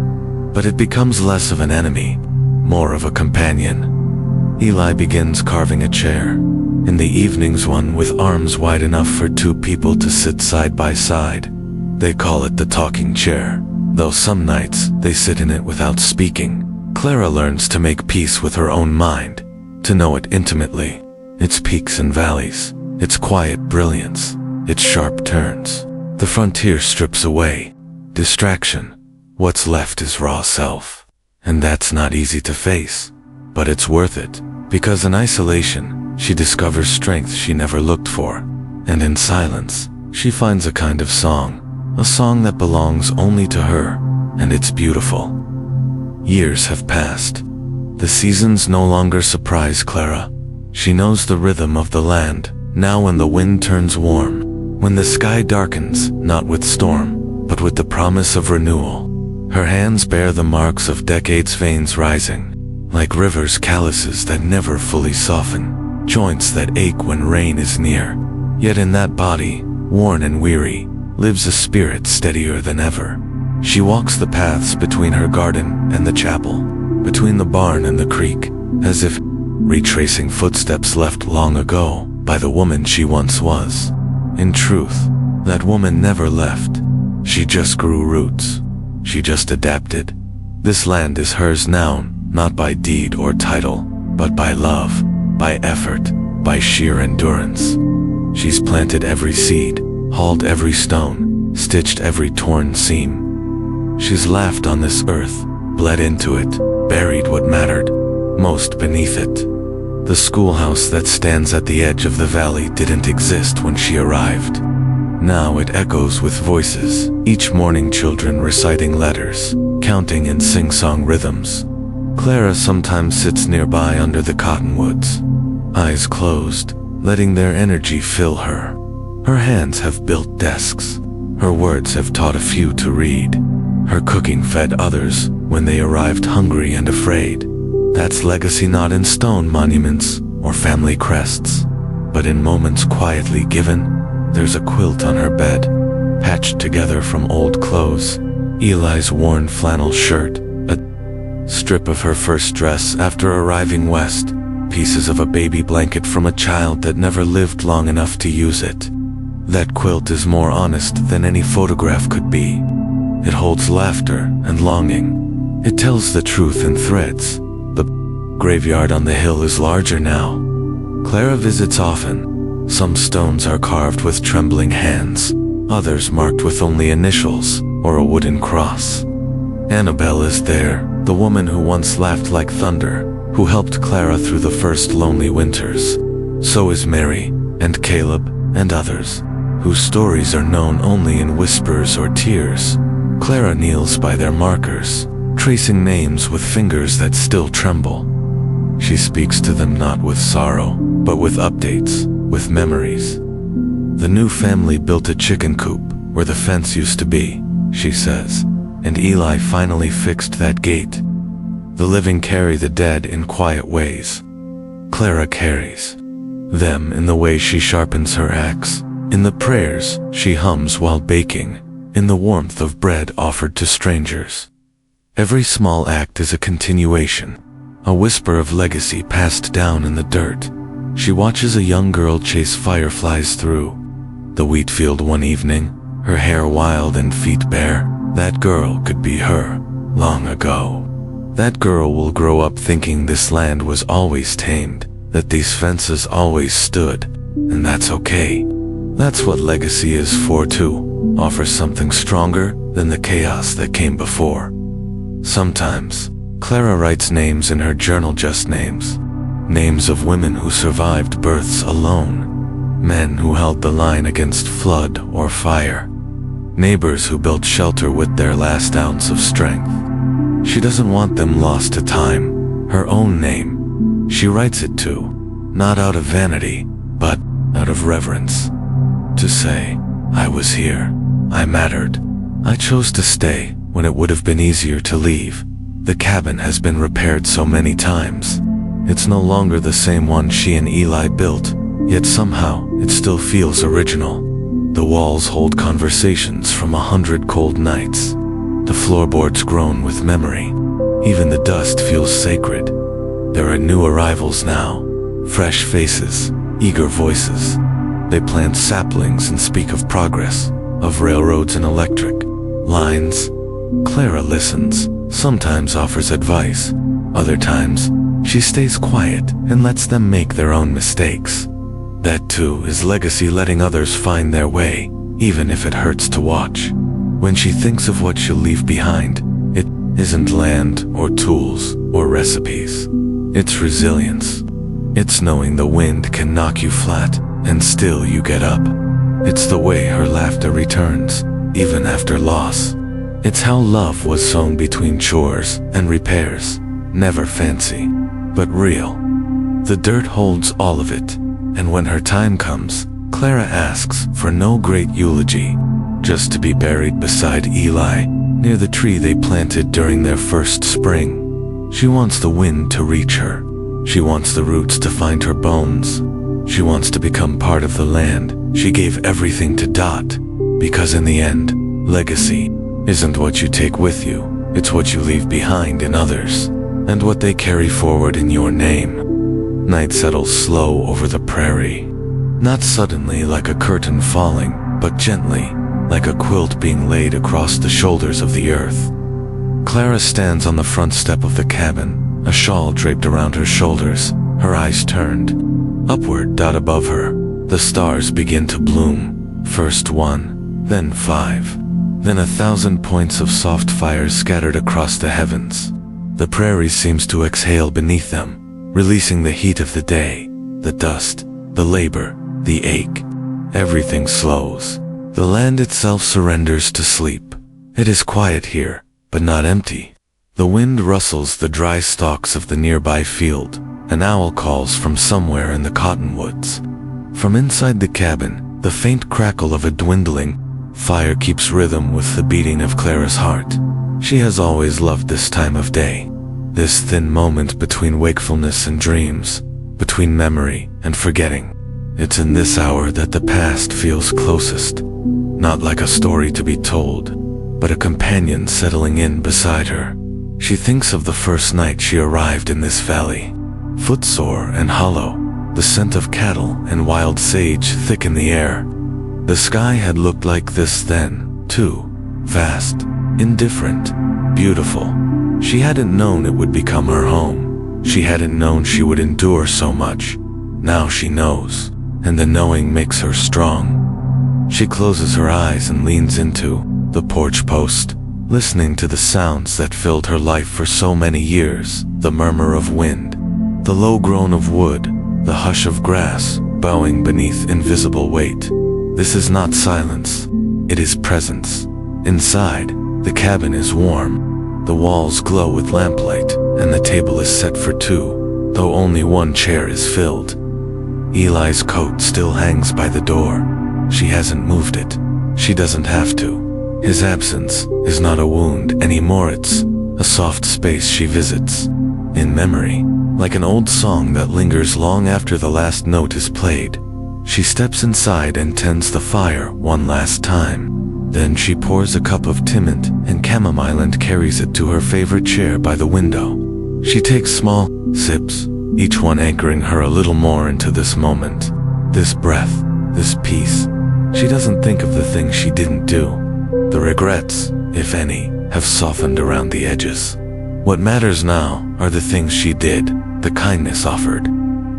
But it becomes less of an enemy, more of a companion. Eli begins carving a chair. In the evenings, one with arms wide enough for two people to sit side by side. They call it the talking chair, though some nights they sit in it without speaking. Clara learns to make peace with her own mind, to know it intimately, its peaks and valleys, its quiet brilliance, its sharp turns. The frontier strips away distraction. What's left is raw self. And that's not easy to face, but it's worth it, because in isolation, she discovers strength she never looked for. And in silence, she finds a kind of song, a song that belongs only to her, and it's beautiful. Years have passed. The seasons no longer surprise Clara. She knows the rhythm of the land, now when the wind turns warm, when the sky darkens, not with storm, but with the promise of renewal. Her hands bear the marks of decades' veins rising, like rivers' calluses that never fully soften, joints that ache when rain is near. Yet in that body, worn and weary, lives a spirit steadier than ever. She walks the paths between her garden and the chapel, between the barn and the creek, as if retracing footsteps left long ago by the woman she once was. In truth, that woman never left. She just grew roots. She just adapted. This land is hers now, not by deed or title, but by love, by effort, by sheer endurance. She's planted every seed, hauled every stone, stitched every torn seam. She's laughed on this earth, bled into it, buried what mattered most beneath it. The schoolhouse that stands at the edge of the valley didn't exist when she arrived. Now it echoes with voices, each morning children reciting letters, counting in sing-song rhythms. Clara sometimes sits nearby under the cottonwoods, eyes closed, letting their energy fill her. Her hands have built desks. Her words have taught a few to read. Her cooking fed others when they arrived hungry and afraid. That's legacy not in stone monuments or family crests, but in moments quietly given. There's a quilt on her bed, patched together from old clothes, Eli's worn flannel shirt, a strip of her first dress after arriving west, pieces of a baby blanket from a child that never lived long enough to use it. That quilt is more honest than any photograph could be. It holds laughter and longing. It tells the truth in threads. The graveyard on the hill is larger now. Clara visits often. Some stones are carved with trembling hands, others marked with only initials or a wooden cross. Annabelle is there, the woman who once laughed like thunder, who helped Clara through the first lonely winters. So is Mary, and Caleb, and others, whose stories are known only in whispers or tears. Clara kneels by their markers, tracing names with fingers that still tremble. She speaks to them not with sorrow, but with updates, with memories. The new family built a chicken coop where the fence used to be, she says, and Eli finally fixed that gate. The living carry the dead in quiet ways. Clara carries them in the way she sharpens her axe, in the prayers she hums while baking, in the warmth of bread offered to strangers. Every small act is a continuation, a whisper of legacy passed down in the dirt. She watches a young girl chase fireflies through the wheat field one evening, her hair wild and feet bare. That girl could be her, long ago. That girl will grow up thinking this land was always tamed, that these fences always stood, and that's okay. That's what legacy is for too, offer something stronger than the chaos that came before. Sometimes, Clara writes names in her journal, just names. Names of women who survived births alone, men who held the line against flood or fire, neighbors who built shelter with their last ounce of strength. She doesn't want them lost to time, her own name. She writes it too, not out of vanity, but out of reverence. To say, I was here, I mattered, I chose to stay when it would have been easier to leave. The cabin has been repaired so many times. It's no longer the same one she and Eli built, yet somehow it still feels original. The walls hold conversations from 100 cold nights. The floorboards groan with memory. Even the dust feels sacred. There are new arrivals now, fresh faces, eager voices. They plant saplings and speak of progress, of railroads and electric lines. Clara listens, sometimes offers advice. Other times, she stays quiet and lets them make their own mistakes. That too is legacy, letting others find their way, even if it hurts to watch. When she thinks of what she'll leave behind, it isn't land or tools or recipes. It's resilience. It's knowing the wind can knock you flat and still you get up. It's the way her laughter returns, even after loss. It's how love was sown between chores and repairs. Never fancy, but real. The dirt holds all of it, and when her time comes, Clara asks for no great eulogy, just to be buried beside Eli, near the tree they planted during their first spring. She wants the wind to reach her. She wants the roots to find her bones. She wants to become part of the land she gave everything to dot, because in the end, legacy isn't what you take with you, it's what you leave behind in others, and what they carry forward in your name. Night settles slow over the prairie, not suddenly like a curtain falling, but gently, like a quilt being laid across the shoulders of the earth. Clara stands on the front step of the cabin, a shawl draped around her shoulders, her eyes turned upward. Above her, the stars begin to bloom, first one, then 5. then 1,000 points of soft fire scattered across the heavens. The prairie seems to exhale beneath them, releasing the heat of the day, the dust, the labor, the ache. Everything slows. The land itself surrenders to sleep. It is quiet here, but not empty. The wind rustles the dry stalks of the nearby field. An owl calls from somewhere in the cottonwoods. From inside the cabin, the faint crackle of a dwindling fire keeps rhythm with the beating of Clara's heart. She has always loved this time of day. This thin moment between wakefulness and dreams, between memory and forgetting. It's in this hour that the past feels closest. Not like a story to be told, but a companion settling in beside her. She thinks of the first night she arrived in this valley. Footsore and hollow, the scent of cattle and wild sage thick in the air. The sky had looked like this then, too. Vast, indifferent, beautiful. She hadn't known it would become her home. She hadn't known she would endure so much. Now she knows, and the knowing makes her strong. She closes her eyes and leans into the porch post, listening to the sounds that filled her life for so many years. The murmur of wind, the low groan of wood, the hush of grass bowing beneath invisible weight. This is not silence, it is presence. Inside, the cabin is warm. The walls glow with lamplight, and the table is set for two, though only one chair is filled. Eli's coat still hangs by the door. She hasn't moved it. She doesn't have to. His absence is not a wound anymore, it's a soft space she visits. In memory, like an old song that lingers long after the last note is played. She steps inside and tends the fire one last time. Then she pours a cup of Deepened and chamomile and carries it to her favorite chair by the window. She takes small sips, each one anchoring her a little more into this moment, this breath, this peace. She doesn't think of the things she didn't do. The regrets, if any, have softened around the edges. What matters now are the things she did, the kindness offered,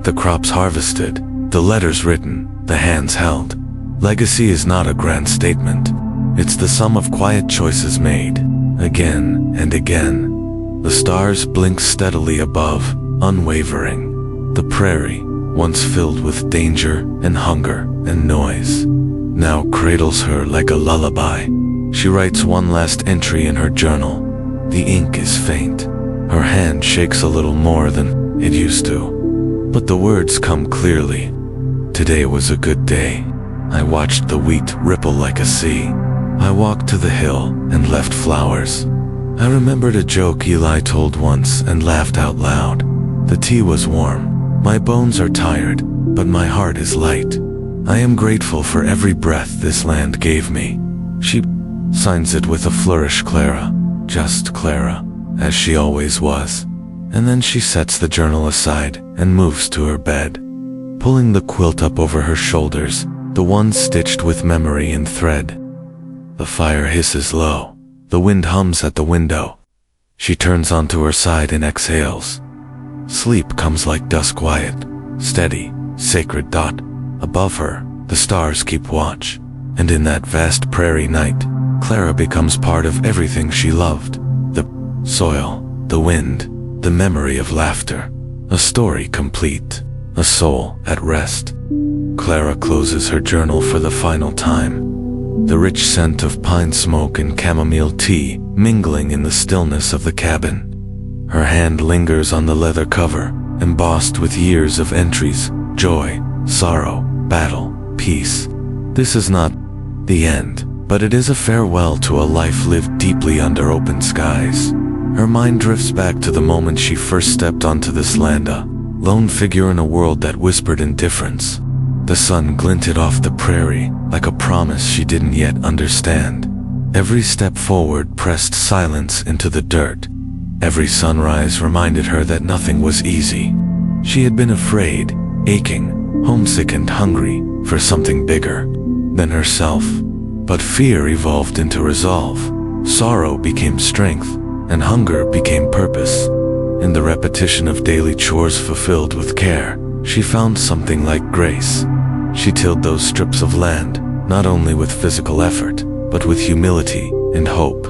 the crops harvested, the letters written, the hands held. Legacy is not a grand statement. It's the sum of quiet choices made, again and again. The stars blink steadily above, unwavering. The prairie, once filled with danger and hunger and noise, now cradles her like a lullaby. She writes one last entry in her journal. The ink is faint. Her hand shakes a little more than it used to. But the words come clearly. Today was a good day. I watched the wheat ripple like a sea. I walked to the hill and left flowers. I remembered a joke Eli told once and laughed out loud. The tea was warm. My bones are tired, but my heart is light. I am grateful for every breath this land gave me. She signs it with a flourish, Clara, just Clara, as she always was. And then she sets the journal aside and moves to her bed, pulling the quilt up over her shoulders, the one stitched with memory in thread. The fire hisses low. The wind hums at the window. She turns onto her side and exhales. Sleep comes like dusk, quiet, steady, sacred dot. Above her, the stars keep watch. And in that vast prairie night, Clara becomes part of everything she loved. The soil, the wind, the memory of laughter. A story complete, a soul at rest. Clara closes her journal for the final time. The rich scent of pine smoke and chamomile tea mingling in the stillness of the cabin. Her hand lingers on the leather cover, embossed with years of entries, joy, sorrow, battle, peace. This is not the end, but it is a farewell to a life lived deeply under open skies. Her mind drifts back to the moment she first stepped onto this land, a lone figure in a world that whispered indifference. The sun glinted off the prairie like a promise she didn't yet understand. Every step forward pressed silence into the dirt. Every sunrise reminded her that nothing was easy. She had been afraid, aching, homesick and hungry for something bigger than herself. But fear evolved into resolve. Sorrow became strength, and hunger became purpose. In the repetition of daily chores fulfilled with care, she found something like grace. She tilled those strips of land, not only with physical effort, but with humility and hope.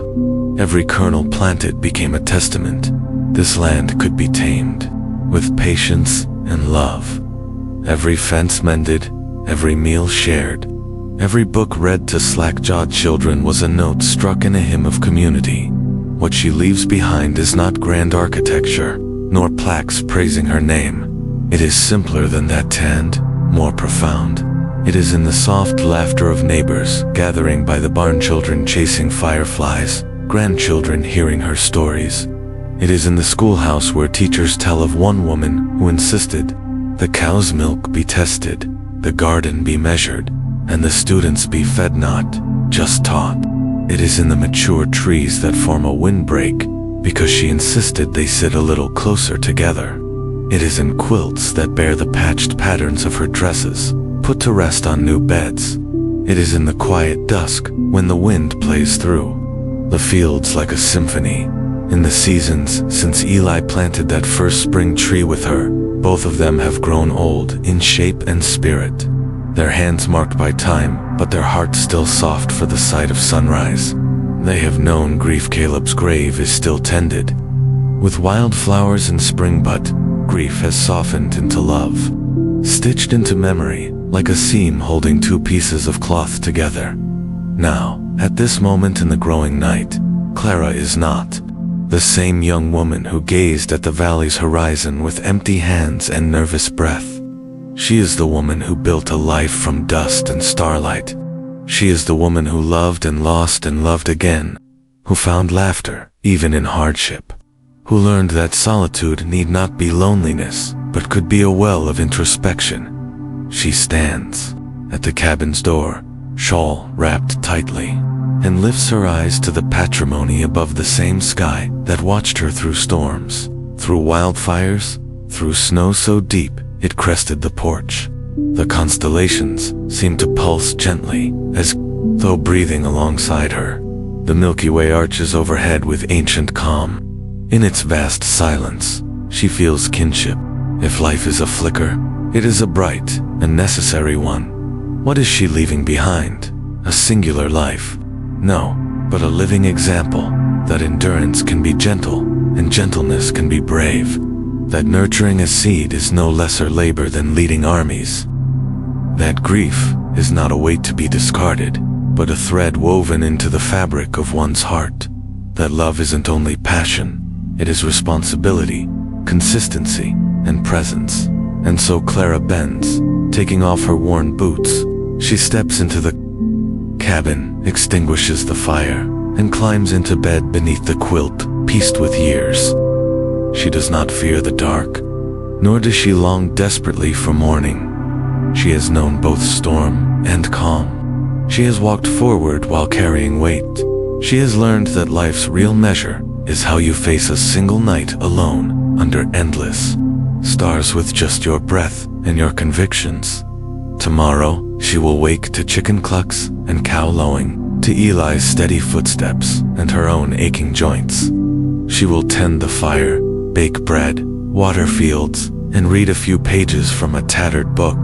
Every kernel planted became a testament. This land could be tamed, with patience and love. Every fence mended, every meal shared, every book read to slack-jawed children was a note struck in a hymn of community. What she leaves behind is not grand architecture, nor plaques praising her name. It is simpler than that and more profound. It is in the soft laughter of neighbors gathering by the barn, children chasing fireflies, grandchildren hearing her stories. It is in the schoolhouse where teachers tell of one woman who insisted the cow's milk be tested, the garden be measured, and the students be fed, not just taught. It is in the mature trees that form a windbreak because she insisted they sit a little closer together. It is in quilts that bear the patched patterns of her dresses, put to rest on new beds. It is in the quiet dusk when the wind plays through the fields like a symphony. In the seasons since Eli planted that first spring tree with her, both of them have grown old in shape and spirit. Their hands marked by time, but their hearts still soft for the sight of sunrise. They have known grief. Caleb's grave is still tended with wildflowers in spring, but grief has softened into love, stitched into memory like a seam holding two pieces of cloth together. Now, at this moment in the growing night, Clara is not the same young woman who gazed at the valley's horizon with empty hands and nervous breath. She is the woman who built a life from dust and starlight. She is the woman who loved and lost and loved again, who found laughter even in hardship, who learned that solitude need not be loneliness, but could be a well of introspection. She stands at the cabin's door, shawl wrapped tightly, and lifts her eyes to the patrimony above the same sky that watched her through storms, through wildfires, through snow so deep it crested the porch. The constellations seemed to pulse gently, as though breathing alongside her. The Milky Way arches overhead with ancient calm. In its vast silence, she feels kinship. If life is a flicker, it is a bright and necessary one. What is she leaving behind? A singular life? No, but a living example that endurance can be gentle and gentleness can be brave, that nurturing a seed is no lesser labor than leading armies, that grief is not a weight to be discarded, but a thread woven into the fabric of one's heart, that love isn't only passion, it is responsibility, consistency, and presence. And so Clara bends, taking off her worn boots. She steps into the cabin, extinguishes the fire, and climbs into bed beneath the quilt pieced with years. She does not fear the dark, nor does she long desperately for morning. She has known both storm and calm. She has walked forward while carrying weight. She has learned that life's real measure is how you face a single night alone under endless stars with just your breath and your convictions. Tomorrow, she will wake to chicken clucks and cow lowing, to Eli's steady footsteps and her own aching joints. She will tend the fire, bake bread, water fields, and read a few pages from a tattered book.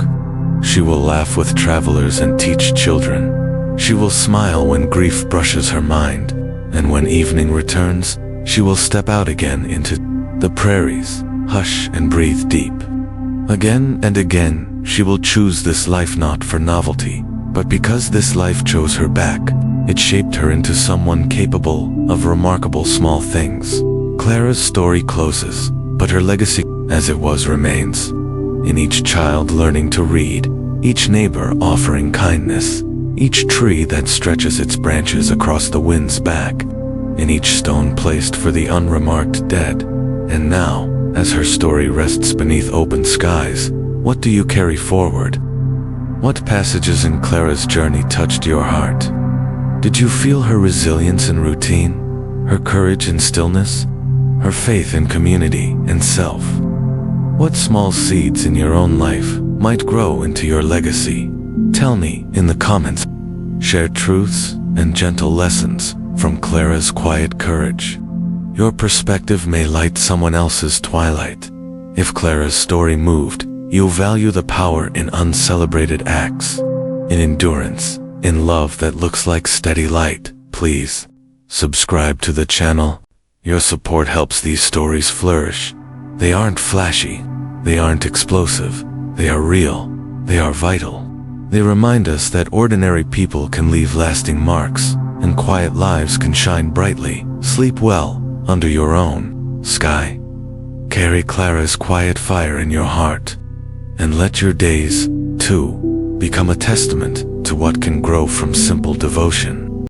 She will laugh with travelers and teach children. She will smile when grief brushes her mind, and when evening returns, she will step out again into the prairies, hush and breathe deep. Again and again, she will choose this life not for novelty, but because this life chose her back. It shaped her into someone capable of remarkable small things. Clara's story closes, but her legacy, as it was, remains. In each child learning to read, each neighbor offering kindness, each tree that stretches its branches across the wind's back, in each stone placed for the unremarked dead. And now, as her story rests beneath open skies, what do you carry forward? What passages in Clara's journey touched your heart? Did you feel her resilience in routine, her courage in stillness, her faith in community and self? What small seeds in your own life might grow into your legacy? Tell me in the comments. Share truths and gentle lessons from Clara's quiet courage. Your perspective may light someone else's twilight. If Clara's story moved, you'll value the power in uncelebrated acts, in endurance, in love that looks like steady light. Please subscribe to the channel. Your support helps these stories flourish. They aren't flashy. They aren't explosive. They are real. They are vital. They remind us that ordinary people can leave lasting marks, and quiet lives can shine brightly. Sleep well under your own sky. Carry Clara's quiet fire in your heart, and let your days, too, become a testament to what can grow from simple devotion.